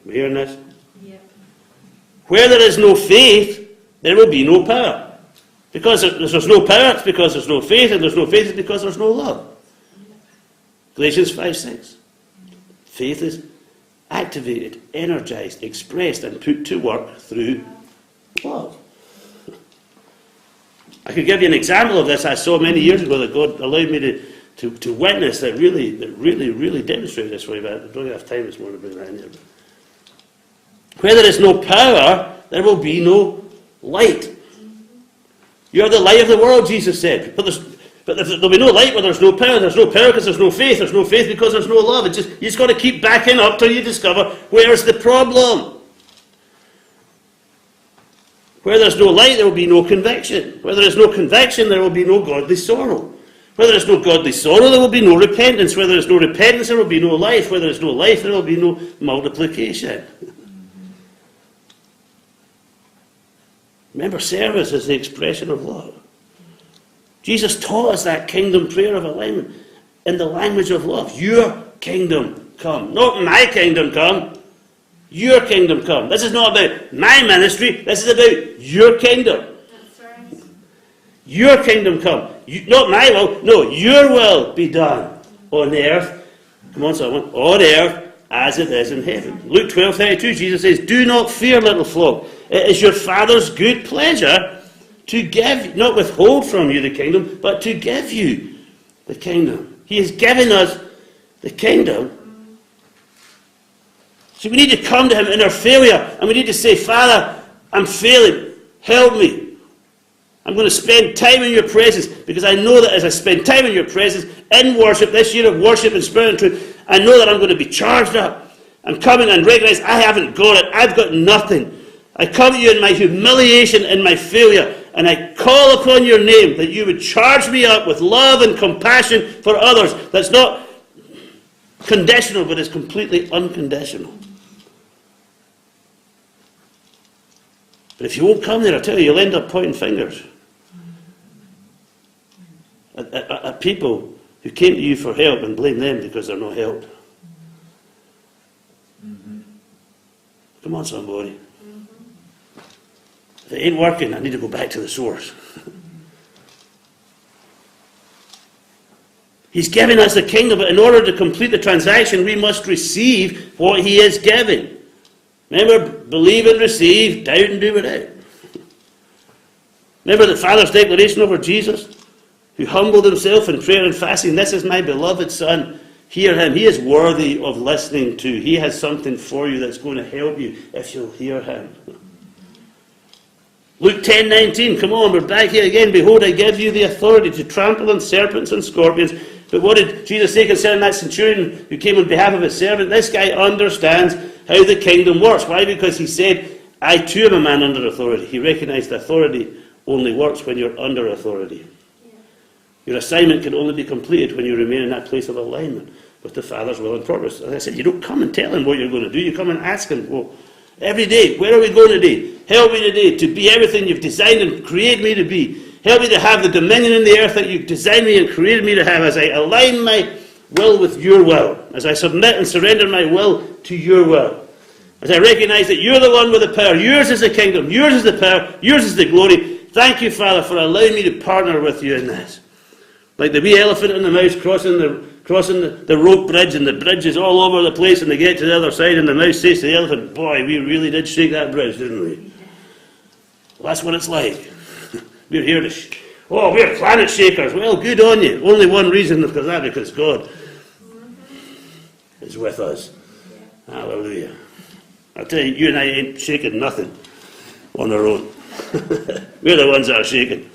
[SPEAKER 2] We hearing this? Yeah. Where there is no faith, there will be no power. Because there's no power, it's because there's no faith, and there's no faith, it's because there's no love. Galatians 5:6. Faith is activated, energized, expressed, and put to work through love. I could give you an example of this I saw many years ago that God allowed me to witness that really demonstrated this for you, but I don't have time this morning to bring that in here. Where there is no power, there will be no light. You are the light of the world, Jesus said. But there'll be no light where there's no power. There's no power because there's no faith. There's no faith because there's no love. You just got to keep backing up till you discover where's the problem. Where there's no light, there will be no conviction. Where there is no conviction, there will be no godly sorrow. Where there is no godly sorrow, there will be no repentance. Where there is no repentance, there will be no life. Where there is no life, there will be no multiplication. Remember, service is the expression of love. Jesus taught us that kingdom prayer of alignment in the language of love. Your kingdom come. Not my kingdom come. Your kingdom come. This is not about my ministry. This is about your kingdom. That's right. Your kingdom come. Not my will. No, your will be done on earth. Come on, someone. On earth as it is in heaven. Luke 12:32, Jesus says, do not fear, little flock. It is your Father's good pleasure to give, not withhold from you the kingdom, but to give you the kingdom. He has given us the kingdom. So we need to come to him in our failure, and we need to say, Father, I'm failing. Help me. I'm going to spend time in your presence, because I know that as I spend time in your presence, in worship, this year of worship and spirit and truth, I know that I'm going to be charged up. I'm coming and recognize I haven't got it. I've got nothing. I come to you in my humiliation and my failure, and I call upon your name that you would charge me up with love and compassion for others. That's not conditional, but is completely unconditional. But if you won't come there, I tell you, you'll end up pointing fingers at people who came to you for help and blame them because they're not helped. Come on, somebody. If it ain't working, I need to go back to the source. He's giving us the kingdom, but in order to complete the transaction, we must receive what he is giving. Remember, believe and receive, doubt and do without. Remember the Father's declaration over Jesus, who humbled himself in prayer and fasting. This is my beloved Son. Hear him. He is worthy of listening to. He has something for you that's going to help you if you'll hear him. Luke 10:19. Come on, we're back here again. Behold, I give you the authority to trample on serpents and scorpions. But what did Jesus say concerning that centurion who came on behalf of his servant? This guy understands how the kingdom works. Why? Because he said, I too am a man under authority. He recognized authority only works when you're under authority. Your assignment can only be completed when you remain in that place of alignment with the Father's will and purpose. As I said, you don't come and tell him what you're going to do. You come and ask him, well, every day, where are we going today? Help me today to be everything you've designed and created me to be. Help me to have the dominion in the earth that you've designed me and created me to have, as I align my will with your will, as I submit and surrender my will to your will, as I recognize that you're the one with the power. Yours is the kingdom. Yours is the power. Yours is the glory. Thank you, Father, for allowing me to partner with you in this. Like the wee elephant and the mouse crossing the rope bridge, and the bridge is all over the place, and they get to the other side, and the mouse says to the elephant, boy, we really did shake that bridge, didn't we? Well, that's what it's like. We're here to we're planet shakers. Well, good on you. Only one reason for that, because God is with us. Hallelujah. I tell you, you and I ain't shaking nothing on our own. We're the ones that are shaking.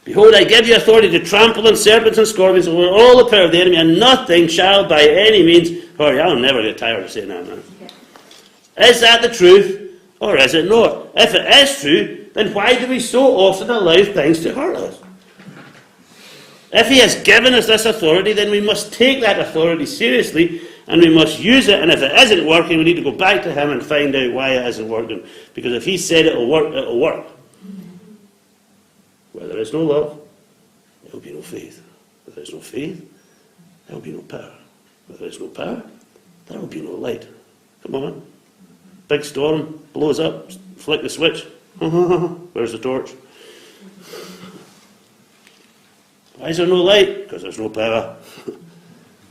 [SPEAKER 2] Behold, I give you authority to trample on serpents and scorpions over all the power of the enemy, and nothing shall by any means hurt you. I'll never get tired of saying that, man. Is that the truth, or is it not? If it is true, then why do we so often allow things to hurt us? If he has given us this authority, then we must take that authority seriously, and we must use it. And if it isn't working, we need to go back to him and find out why it isn't working. Because if he said it'll work, it'll work. Where there is no love, there will be no faith. Where there is no faith, there will be no power. Where there is no power, there will be no light. Come on. Big storm, blows up, flick the switch. Where's the torch? Why is there no light? Because there's no power.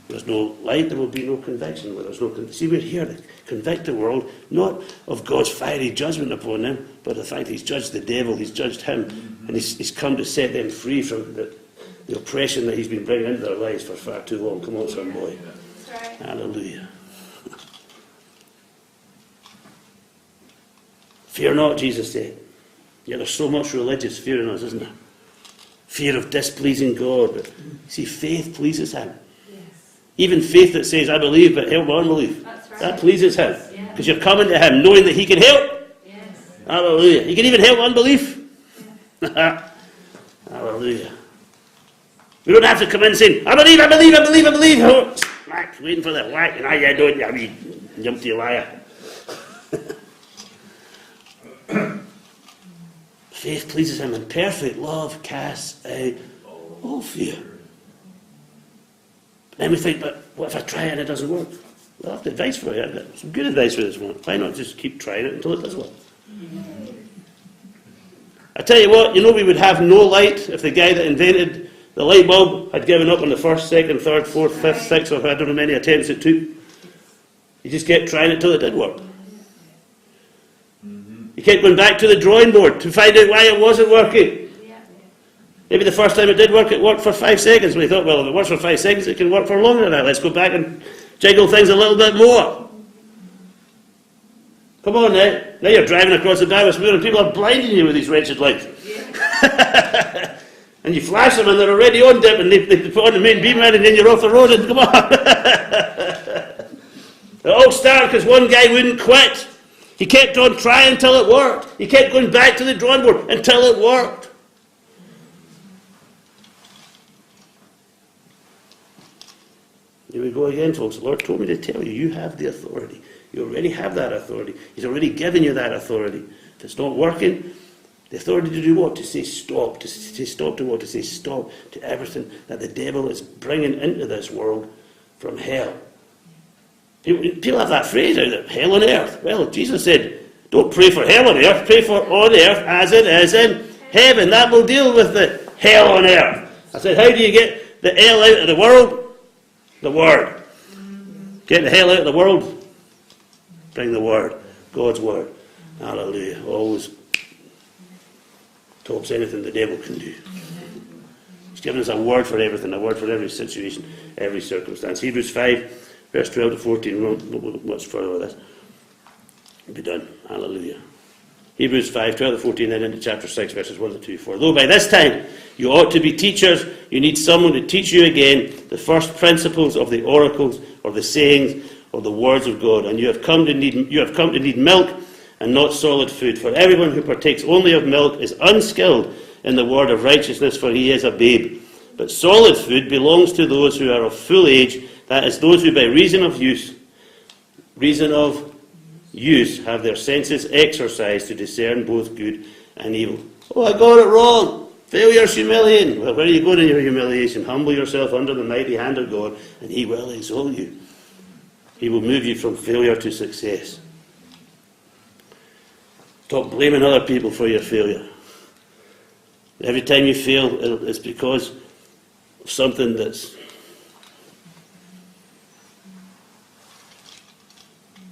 [SPEAKER 2] There's no light, there will be no conviction. Where there's no see, we're here to convict the world, not of God's fiery judgment upon them, but the fact he's judged the devil, he's judged him, and he's come to set them free from the oppression that he's been bringing into their lives for far too long. Come on, son boy. Right. Hallelujah. Fear not, Jesus said. Yeah, there's so much religious fear in us, isn't there? Fear of displeasing God. But see, faith pleases him. Even faith that says, I believe, but help my unbelief. Right. That pleases him. Because you're coming to him knowing that he can help. Yes. Hallelujah. He can even help unbelief. Yes. Hallelujah. We don't have to come in saying, I believe. Oh, smack, waiting for the whack. And I don't, you mean, jumpy liar. Faith pleases him, and perfect love casts out all fear. Then we think, but what if I try it and it doesn't work? Well, I have advice for you. I've got some good advice for this one. Why not just keep trying it until it does work? I tell you what, we would have no light if the guy that invented the light bulb had given up on the first, second, third, fourth, fifth, sixth, or I don't know how many attempts it took. You just kept trying it till it did work. You kept going back to the drawing board to find out why it wasn't working. Maybe the first time it did work, it worked for 5 seconds. We thought, well, if it works for 5 seconds, it can work for longer than that. Let's go back and jiggle things a little bit more. Come on now. Now you're driving across the Barbas Moor and people are blinding you with these wretched lights. And you flash them and they're already on dip and they put on the main beam light and then you're off the road and come on. It all started because one guy wouldn't quit. He kept on trying until it worked. He kept going back to the drawing board until it worked. Here we go again, folks. The Lord told me to tell you, you have the authority. You already have that authority. He's already given you that authority. If it's not working, the authority to do what? To say stop. To say stop to what? To say stop to everything that the devil is bringing into this world from hell. People have that phrase out there, hell on earth. Well, Jesus said, don't pray for hell on earth, pray for on earth as it is in heaven. That will deal with the hell on earth. I said, how do you get the hell out of the world? The Word. Get the hell out of the world. Bring the Word. God's Word. Hallelujah. Always tops anything the devil can do. He's given us a word for everything, a word for every situation, every circumstance. Hebrews 5, verse 12 to 14. We won't go much further with this. We'll be done. Hallelujah. Hebrews 5, 12 to 14, then into chapter 6, verses 1 to 2. For though by this time you ought to be teachers, you need someone to teach you again the first principles of the oracles or the sayings of the words of God. And you have come to need milk and not solid food. For everyone who partakes only of milk is unskilled in the word of righteousness, for he is a babe. But solid food belongs to those who are of full age, that is, those who by reason of use have their senses exercised to discern both good and evil. Oh, I got it wrong. Failure's humiliating. Well, where are you going in your humiliation? Humble yourself under the mighty hand of God, and He will exalt you. He will move you from failure to success. Stop blaming other people for your failure. Every time you fail, it's because of something that's...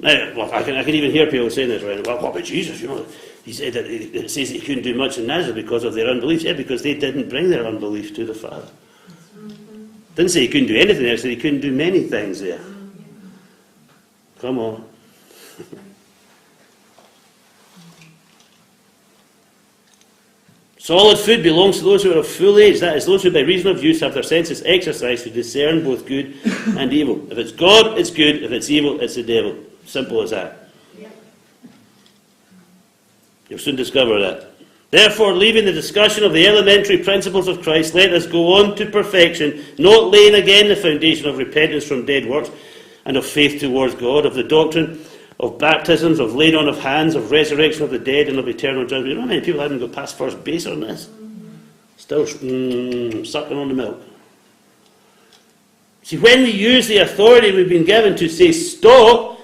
[SPEAKER 2] Now, well, I can even hear people saying this, right? Well, what about Jesus? You know, he said that it says that he couldn't do much in Nazareth because of their unbelief. Yeah, because they didn't bring their unbelief to the Father. Didn't say he couldn't do anything there, it said he couldn't do many things there. Come on. Solid food belongs to those who are of full age, that is, those who by reason of use have their senses exercised to discern both good and evil. If it's God, it's good. If it's evil, it's the devil. Simple as that. Yep. You'll soon discover that. Therefore, leaving the discussion of the elementary principles of Christ, let us go on to perfection, not laying again the foundation of repentance from dead works and of faith towards God, of the doctrine of baptisms, of laying on of hands, of resurrection of the dead, and of eternal judgment. You know how many people haven't got past first base on this? Still sucking on the milk. See, when we use the authority we've been given to say stop,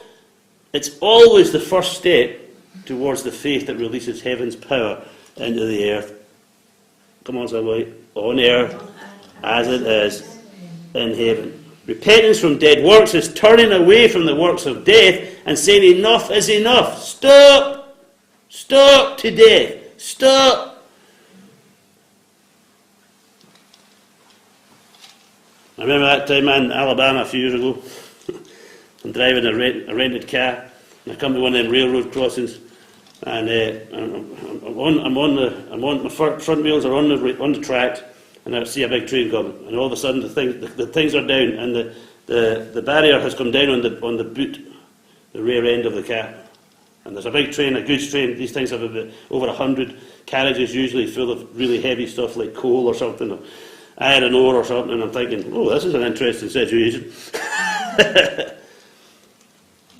[SPEAKER 2] it's always the first step towards the faith that releases heaven's power into the earth. Come on, somebody. On earth as it is in heaven. Repentance from dead works is turning away from the works of death and saying enough is enough. Stop. Stop to death. Stop. I remember that time in Alabama a few years ago. I'm driving a rented car, and I come to one of them railroad crossings, and my front wheels are on the track, and I see a big train coming, and all of a sudden the things are down, and the barrier has come down on the boot, the rear end of the car, and there's a big train, a goods train. These things have over 100 carriages, usually full of really heavy stuff like coal or something, or iron ore or something, and I'm thinking, oh, this is an interesting situation.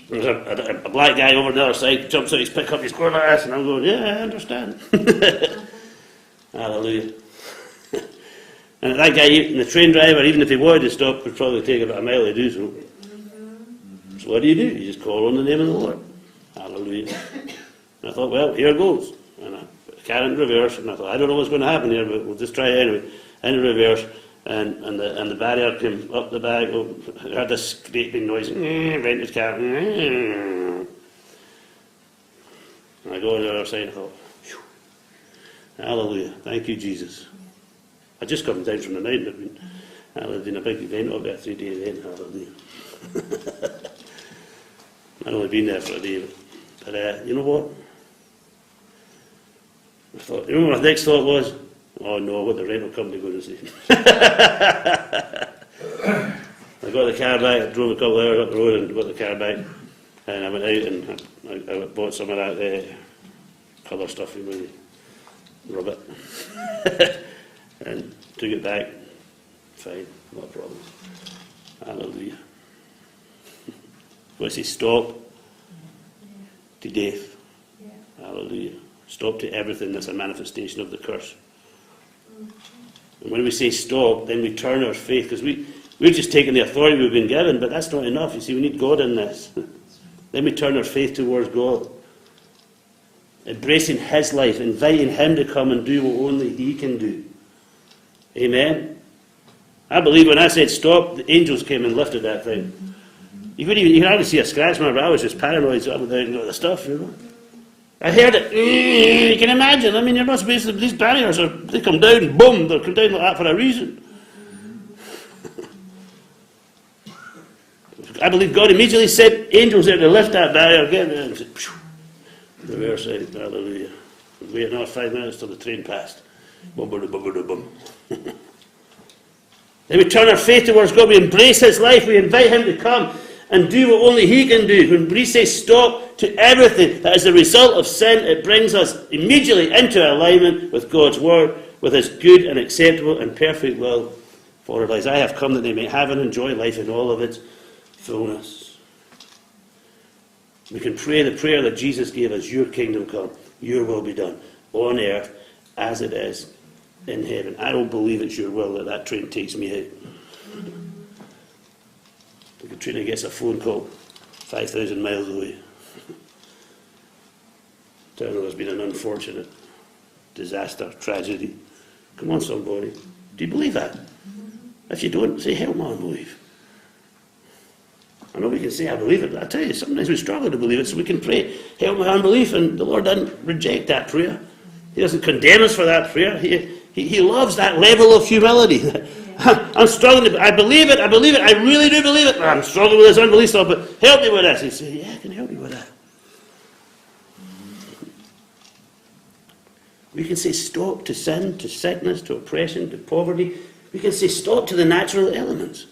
[SPEAKER 2] There's a black guy over the other side, jumps out his pickup, he's going like this, and I'm going, yeah, I understand. Hallelujah. And that guy, the train driver, even if he wanted to stop, would probably take about a mile to do so. So what do? You just call on the name of the Lord. Hallelujah. And I thought, well, here goes. And I put the car in reverse, and I thought, I don't know what's going to happen here, but we'll just try it anyway. In reverse, and the barrier came up the back. Oh, I heard this scraping noise. Rented car. And I go on the other side and I thought, phew, hallelujah, thank you, Jesus. I just come down from the mountain. There'd been a big event up there, 3-day event, hallelujah. I'd only been there for a day, but you know what? I thought, you know what my next thought was? Oh no, what the rental company going to say? I got the car back, I drove a couple of hours up the road and got the car back, and I went out and I bought some of that colour stuff, you know, rub it, and took it back. Fine, no problem. Hallelujah. What does he stop to death? Yeah. Hallelujah. Stop to everything that's a manifestation of the curse. And when we say stop, then we turn our faith, because we're just taking the authority we've been given, but that's not enough. You see, we need God in this. Then we turn our faith towards God. Embracing His life, inviting Him to come and do what only He can do. Amen? I believe when I said stop, the angels came and lifted that thing. You could hardly see a scratch mark, but I was just paranoid without the stuff, you know. I heard it. You can imagine. I mean, you're not supposed to, these barriers they come down, boom, they come down like that for a reason. I believe God immediately sent angels there to lift that barrier again, and said, reverse it, hallelujah. Wait another 5 minutes till the train passed. Boom, boom, boom, boom, boom. Then we turn our faith towards God, we embrace His life, we invite Him to come and do what only He can do. When we say stop to everything that is the result of sin, it brings us immediately into alignment with God's Word, with His good and acceptable and perfect will for our lives. I have come that they may have and enjoy life in all of its fullness. We can pray the prayer that Jesus gave us, your kingdom come, your will be done, on earth as it is in heaven. I don't believe it's your will that train takes me out. Katrina gets a phone call 5,000 miles away. Telling her there's been an unfortunate disaster, tragedy. Come on, somebody. Do you believe that? If you don't, say, help my unbelief. I know we can say, I believe it, but I tell you, sometimes we struggle to believe it, so we can pray, help my unbelief, and the Lord doesn't reject that prayer. He doesn't condemn us for that prayer. He loves that level of humility. I'm struggling, I believe it, I really do believe it. I'm struggling with this unbelief stuff, but help me with this. He said, yeah, I can help you with that. We can say stop to sin, to sickness, to oppression, to poverty. We can say stop to the natural elements.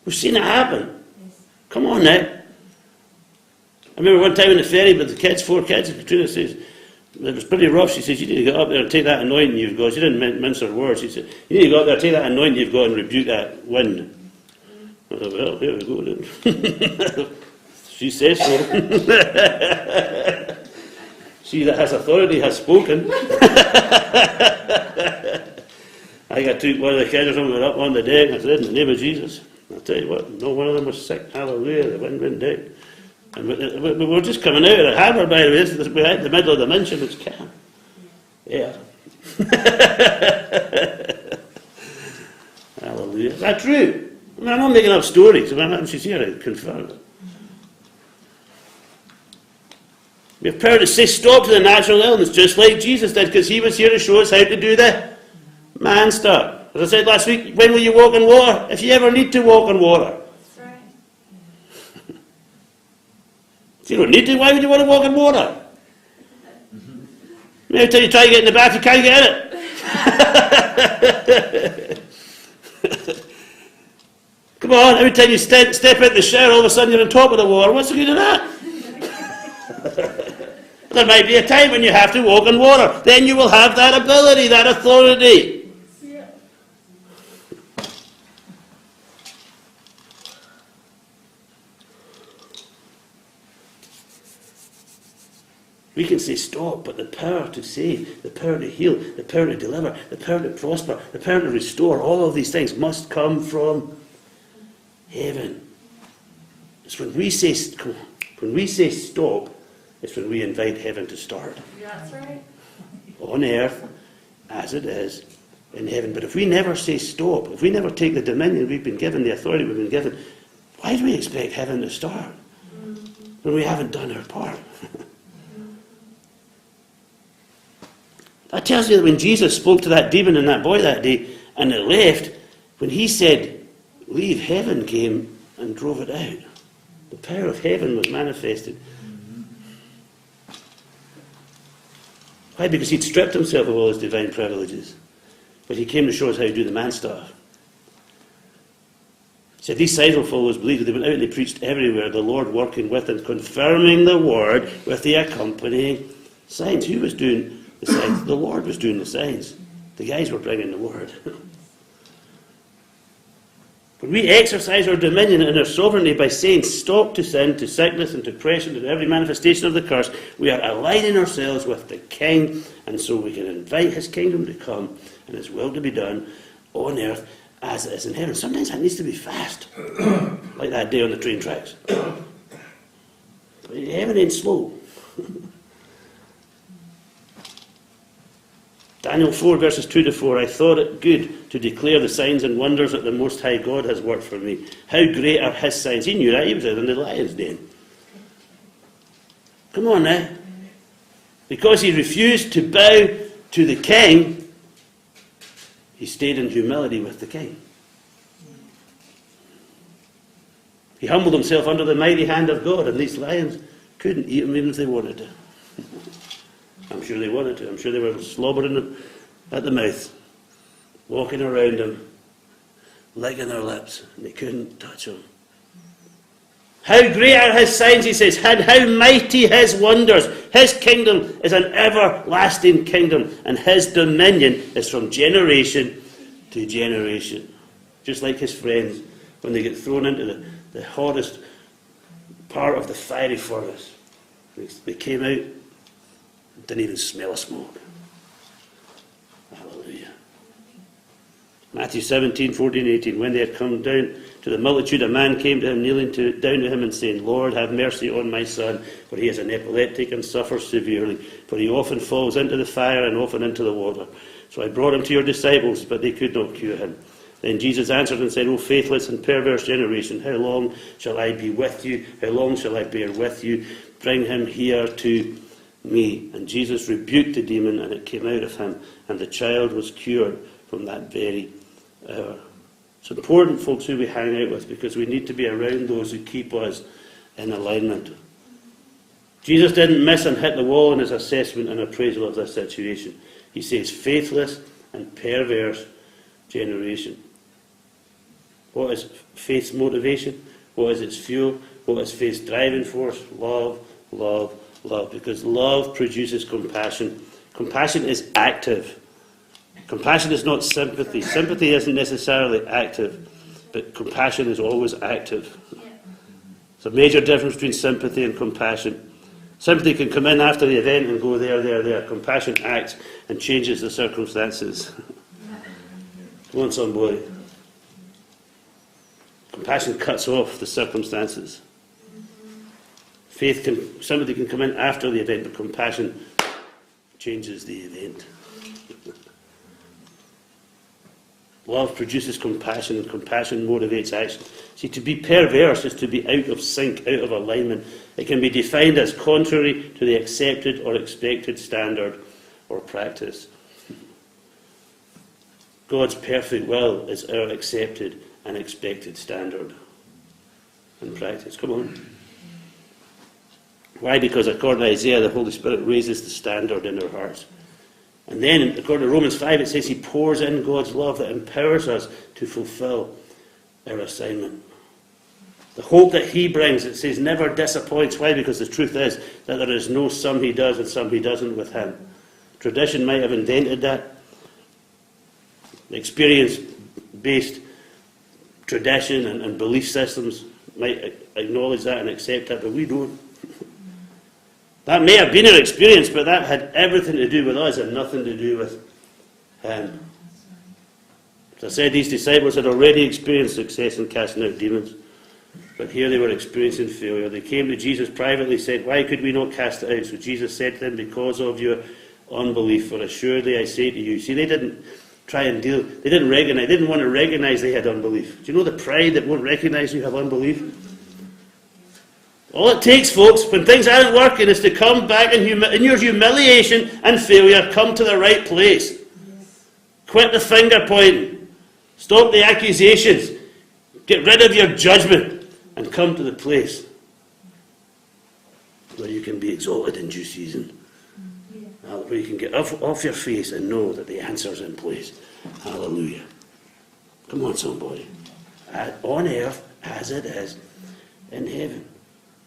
[SPEAKER 2] We've seen it happen. Come on now. I remember one time in the ferry with the kids, 4 kids, and Katrina says, it was pretty rough. She says, you need to get up there and take that anointing you've got. She didn't mince her words. She said, you need to go up there, take that anointing you've got and rebuke that wind. I thought, well, here we go then. She says so. She that has authority has spoken. I took one of the kids or something up on the deck and I said, in the name of Jesus. I'll tell you what, no one of them was sick. Hallelujah, the wind went down. And we were just coming out of the harbour, by the way. We're at the middle of the Minchin, it's calm. Yeah. Hallelujah. Is that true? I mean, I'm not making up stories. I mean, she's here to confirm it. We have power to say stop to the natural elements, just like Jesus did, because He was here to show us how to do the man stuff. As I said last week, when will you walk on water? If you ever need to walk on water. If you don't need to, why would you want to walk in water? Every time you try to get in the bath, you can't get it. Come on, every time you step out the shower, all of a sudden you're on top of the water. What's the good of that? There might be a time when you have to walk on water. Then you will have that ability, that authority. We can say stop, but the power to save, the power to heal, the power to deliver, the power to prosper, the power to restore, all of these things must come from heaven. It's when we say stop, it's when we invite heaven to start.
[SPEAKER 3] That's right.
[SPEAKER 2] On earth, as it is in heaven. But if we never say stop, if we never take the dominion we've been given, the authority we've been given, why do we expect heaven to start when we haven't done our part? That tells you that when Jesus spoke to that demon and that boy that day, and it left, when he said, leave, heaven came and drove it out. The power of heaven was manifested. Why? Because he'd stripped himself of all his divine privileges. But he came to show us how to do the man stuff. He said, these signs will follow those believers. They went out and they preached everywhere, the Lord working with and confirming the word with the accompanying signs. Who was doing the signs? The Lord was doing the signs. The guys were bringing the word. When we exercise our dominion and our sovereignty by saying stop to sin, to sickness, and to depression, and every manifestation of the curse, we are aligning ourselves with the King, and so we can invite his kingdom to come and his will to be done on earth as it is in heaven. Sometimes that needs to be fast, like that day on the train tracks. Heaven ain't slow. Daniel 4 verses 2 to 4, I thought it good to declare the signs and wonders that the Most High God has worked for me. How great are his signs. He knew that. He was out in the lion's den. Come on now. Because he refused to bow to the king, he stayed in humility with the king. He humbled himself under the mighty hand of God, and these lions couldn't eat him even if they wanted to. I'm sure they wanted to. I'm sure they were slobbering at the mouth, walking around him, licking their lips, and they couldn't touch him. How great are his signs, he says, and how mighty his wonders. His kingdom is an everlasting kingdom, and his dominion is from generation to generation. Just like his friends, when they get thrown into the hottest part of the fiery furnace. They came out, didn't even smell of smoke. Hallelujah. Matthew 17, 14, 18. When they had come down to the multitude, a man came to him, kneeling down to him and saying, Lord, have mercy on my son, for he is an epileptic and suffers severely. For he often falls into the fire and often into the water. So I brought him to your disciples, but they could not cure him. Then Jesus answered and said, O faithless and perverse generation, how long shall I be with you? How long shall I bear with you? Bring him here to me. And Jesus rebuked the demon, and it came out of him, and the child was cured from that very hour. It's important, folks, who we hang out with, because we need to be around those who keep us in alignment. Jesus didn't miss and hit the wall in his assessment and appraisal of this situation. He says, faithless and perverse generation. What is faith's motivation? What is its fuel? What is faith's driving force? Love, love, love. Because love produces compassion. Compassion is active. Compassion is not sympathy. Sympathy isn't necessarily active, but compassion is always active. There's a major difference between sympathy and compassion. Sympathy can come in after the event and go there. Compassion acts and changes the circumstances. Come on, somebody. Compassion cuts off the circumstances. Sympathy can come in after the event, but compassion changes the event. Love produces compassion, and compassion motivates action. See, to be perverse is to be out of sync, out of alignment. It can be defined as contrary to the accepted or expected standard or practice. God's perfect will is our accepted and expected standard and practice. Come on. Why? Because according to Isaiah, the Holy Spirit raises the standard in our hearts. And then, according to Romans 5, it says he pours in God's love that empowers us to fulfill our assignment. The hope that he brings, it says, never disappoints. Why? Because the truth is that there is no some he does and some he doesn't with him. Tradition might have invented that. Experience-based tradition and belief systems might acknowledge that and accept that, but we don't. That may have been our experience, but that had everything to do with us and nothing to do with him. As I said, these disciples had already experienced success in casting out demons, but here they were experiencing failure. They came to Jesus privately, said, why could we not cast it out? So Jesus said to them, because of your unbelief, for assuredly I say to you. See, they didn't try and deal. They didn't want to recognize they had unbelief. Do you know the pride that won't recognize you have unbelief? All it takes, folks, when things aren't working, is to come back in your humiliation and failure, come to the right place. Quit the finger pointing. Stop the accusations. Get rid of your judgment and come to the place where you can be exalted in due season. Where you can get off your face and know that the answer's in place. Hallelujah. Come on, somebody. On earth as it is in heaven.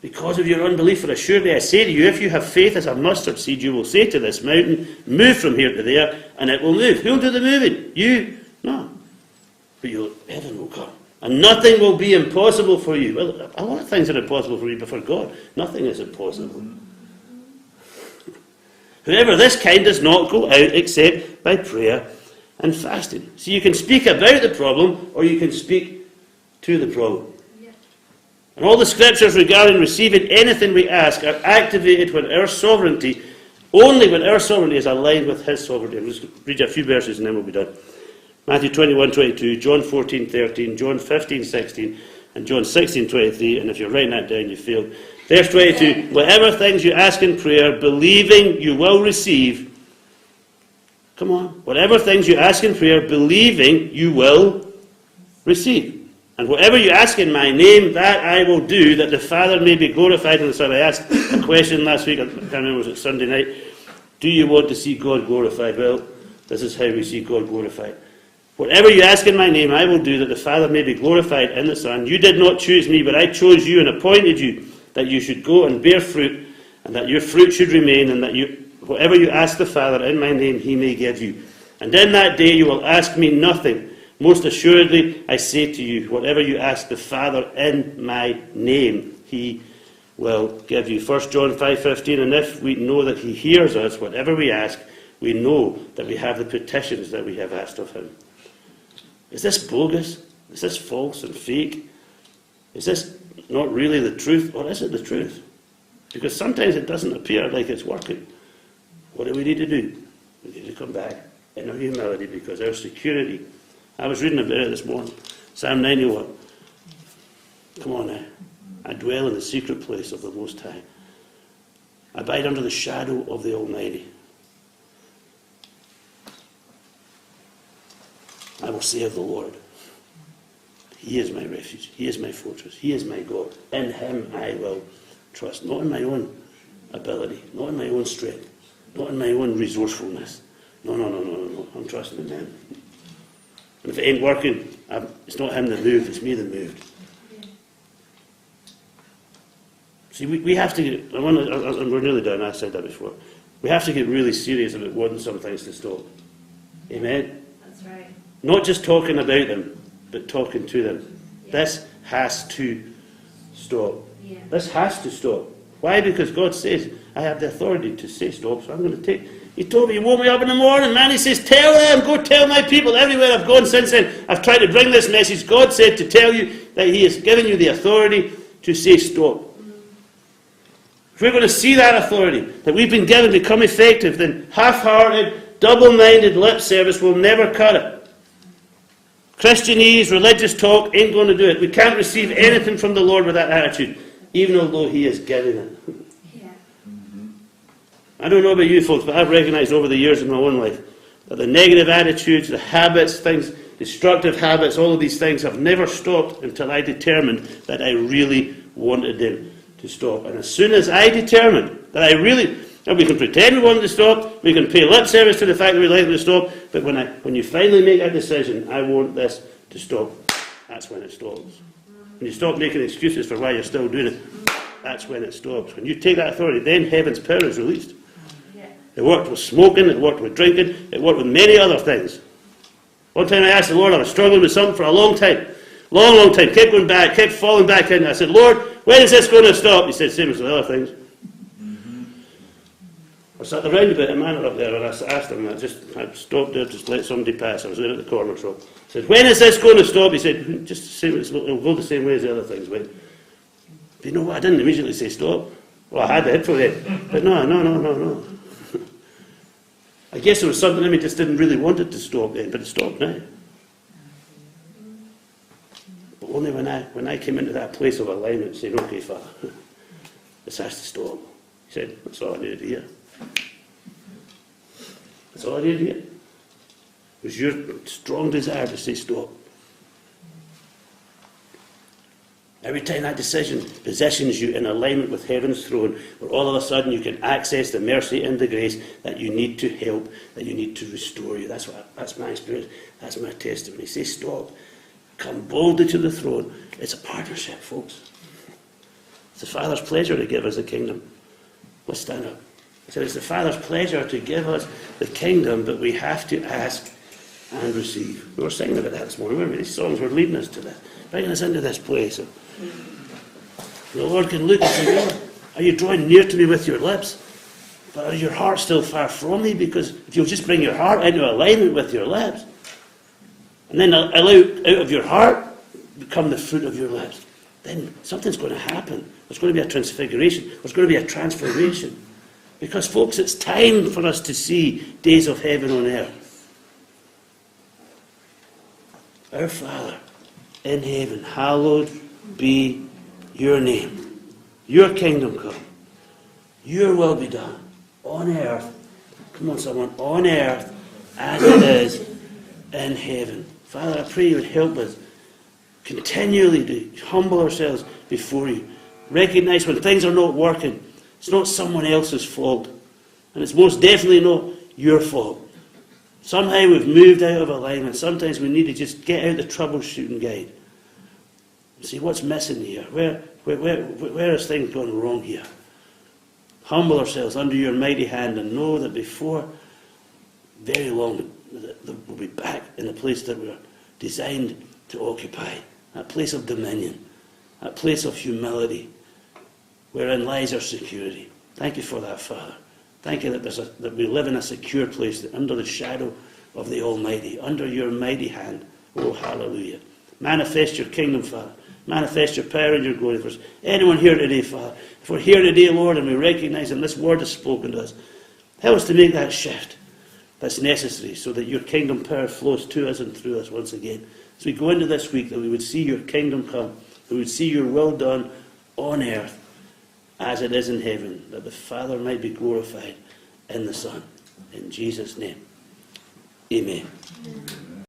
[SPEAKER 2] Because of your unbelief, for assuredly I say to you, if you have faith as a mustard seed, you will say to this mountain, move from here to there, and it will move. Who will do the moving? You? No. But heaven will come. And nothing will be impossible for you. Well, a lot of things are impossible for you, but for God, nothing is impossible. Whoever this kind does not go out except by prayer and fasting. So you can speak about the problem, or you can speak to the problem. And all the scriptures regarding receiving anything we ask are activated when our sovereignty, only when our sovereignty is aligned with His sovereignty. I'll just read you a few verses and then we'll be done. Matthew 21:22, John 14:13, John 15:16, and John 16:23. And if you're writing that down, you failed. Verse 22, whatever things you ask in prayer, believing you will receive. Come on. Whatever things you ask in prayer, believing you will receive. And whatever you ask in my name, that I will do, that the Father may be glorified in the Son. I asked a question last week, I can't remember, was it Sunday night? Do you want to see God glorified? Well, this is how we see God glorified. Whatever you ask in my name, I will do, that the Father may be glorified in the Son. You did not choose me, but I chose you and appointed you, that you should go and bear fruit, and that your fruit should remain, and that whatever you ask the Father in my name, He may give you. And in that day you will ask me nothing. Most assuredly, I say to you, whatever you ask the Father in my name, He will give you. 1 John 5:15, and if we know that He hears us, whatever we ask, we know that we have the petitions that we have asked of Him. Is this bogus? Is this false and fake? Is this not really the truth, or is it the truth? Because sometimes it doesn't appear like it's working. What do we need to do? We need to come back in our humility, because our security. I was reading about it this morning. Psalm 91. Come on now. I dwell in the secret place of the Most High. I abide under the shadow of the Almighty. I will say of the Lord, He is my refuge. He is my fortress. He is my God. In Him I will trust. Not in my own ability. Not in my own strength. Not in my own resourcefulness. No. I'm trusting in Him. And if it ain't working, it's not Him that moved, it's me that moved. See, we have to get, we're nearly done, I said that before. We have to get really serious about wanting some things to stop. Amen?
[SPEAKER 3] That's right.
[SPEAKER 2] Not just talking about them, but talking to them.
[SPEAKER 3] Yeah.
[SPEAKER 2] This has to stop.
[SPEAKER 3] Yeah.
[SPEAKER 2] This has to stop. Why? Because God says, I have the authority to say stop, so I'm going to take. He told me, He woke me up in the morning, man. He says, tell them, go tell my people. Everywhere I've gone since then, I've tried to bring this message. God said to tell you that He has given you the authority to say stop. If we're going to see that authority that we've been given become effective, then half-hearted, double-minded lip service will never cut it. Christianese, religious talk ain't going to do it. We can't receive anything from the Lord with that attitude, even although He is giving it.
[SPEAKER 3] Yeah.
[SPEAKER 2] I don't know about you folks, but I've recognized over the years in my own life that the negative attitudes, the habits, things, destructive habits, all of these things have never stopped until I determined that I really wanted them to stop. And as soon as I determined that I really, and we can pretend we want them to stop, we can pay lip service to the fact that we like them to stop, but when you finally make that decision, I want this to stop, that's when it stops. When you stop making excuses for why you're still doing it, that's when it stops. When you take that authority, then heaven's power is released.
[SPEAKER 3] Yeah.
[SPEAKER 2] It worked with smoking, it worked with drinking, it worked with many other things. One time I asked the Lord, I was struggling with something for a long time. Long time. Kept going back, kept falling back in. I said, Lord, when is this going to stop? He said, same as the other things. I sat the roundabout manor up there and I asked him, I stopped there, just let somebody pass. I was there at the corner shop. I said, when is this going to stop? He said, just the same, it'll go the same way as the other things went. But you know what? I didn't immediately say stop. Well, I had the head for it. But no. I guess there was something in me just didn't really want it to stop then, but it stopped now. But only when I came into that place of alignment and said, okay, Father, this has to stop. He said, that's all I needed to hear. That's all I needed to hear. It was your strong desire to say stop. Every time that decision positions you in alignment with heaven's throne, where all of a sudden you can access the mercy and the grace that you need to help, that you need to restore you. That's my experience. That's my testimony. Say stop. Come boldly to the throne. It's a partnership, folks. It's the Father's pleasure to give us the kingdom. Let's stand up. I said it's the Father's pleasure to give us the kingdom, but we have to ask and receive. We were singing about that this morning, weren't we? These songs were leading us to that, bringing us into this place. The Lord can look and say, Lord, are you drawing near to me with your lips? But is your heart still far from me? Because if you'll just bring your heart into alignment with your lips, and then allow out of your heart become the fruit of your lips, then something's going to happen. There's going to be a transfiguration. There's going to be a transformation. Because, folks, it's time for us to see days of heaven on earth. Our Father in heaven, hallowed be your name. Your kingdom come. Your will be done on earth. Come on, someone. On earth as it is in heaven. Father, I pray you would help us continually to humble ourselves before you. Recognize when things are not working, it's not someone else's fault. And it's most definitely not your fault. Somehow we've moved out of alignment. Sometimes we need to just get out the troubleshooting guide. See what's missing here. Where has things gone wrong here? Humble ourselves under your mighty hand and know that before very long we'll be back in the place that we're designed to occupy. That place of dominion. That place of humility. Wherein lies our security. Thank you for that, Father. Thank you that we live in a secure place under the shadow of the Almighty, under your mighty hand. Oh, hallelujah. Manifest your kingdom, Father. Manifest your power and your glory for us. Anyone here today, Father, if we're here today, Lord, and we recognize that this word is spoken to us, help us to make that shift that's necessary so that your kingdom power flows to us and through us once again. As we go into this week, that we would see your kingdom come, that we would see your will done on earth as it is in heaven, that the Father might be glorified in the Son. In Jesus' name, amen.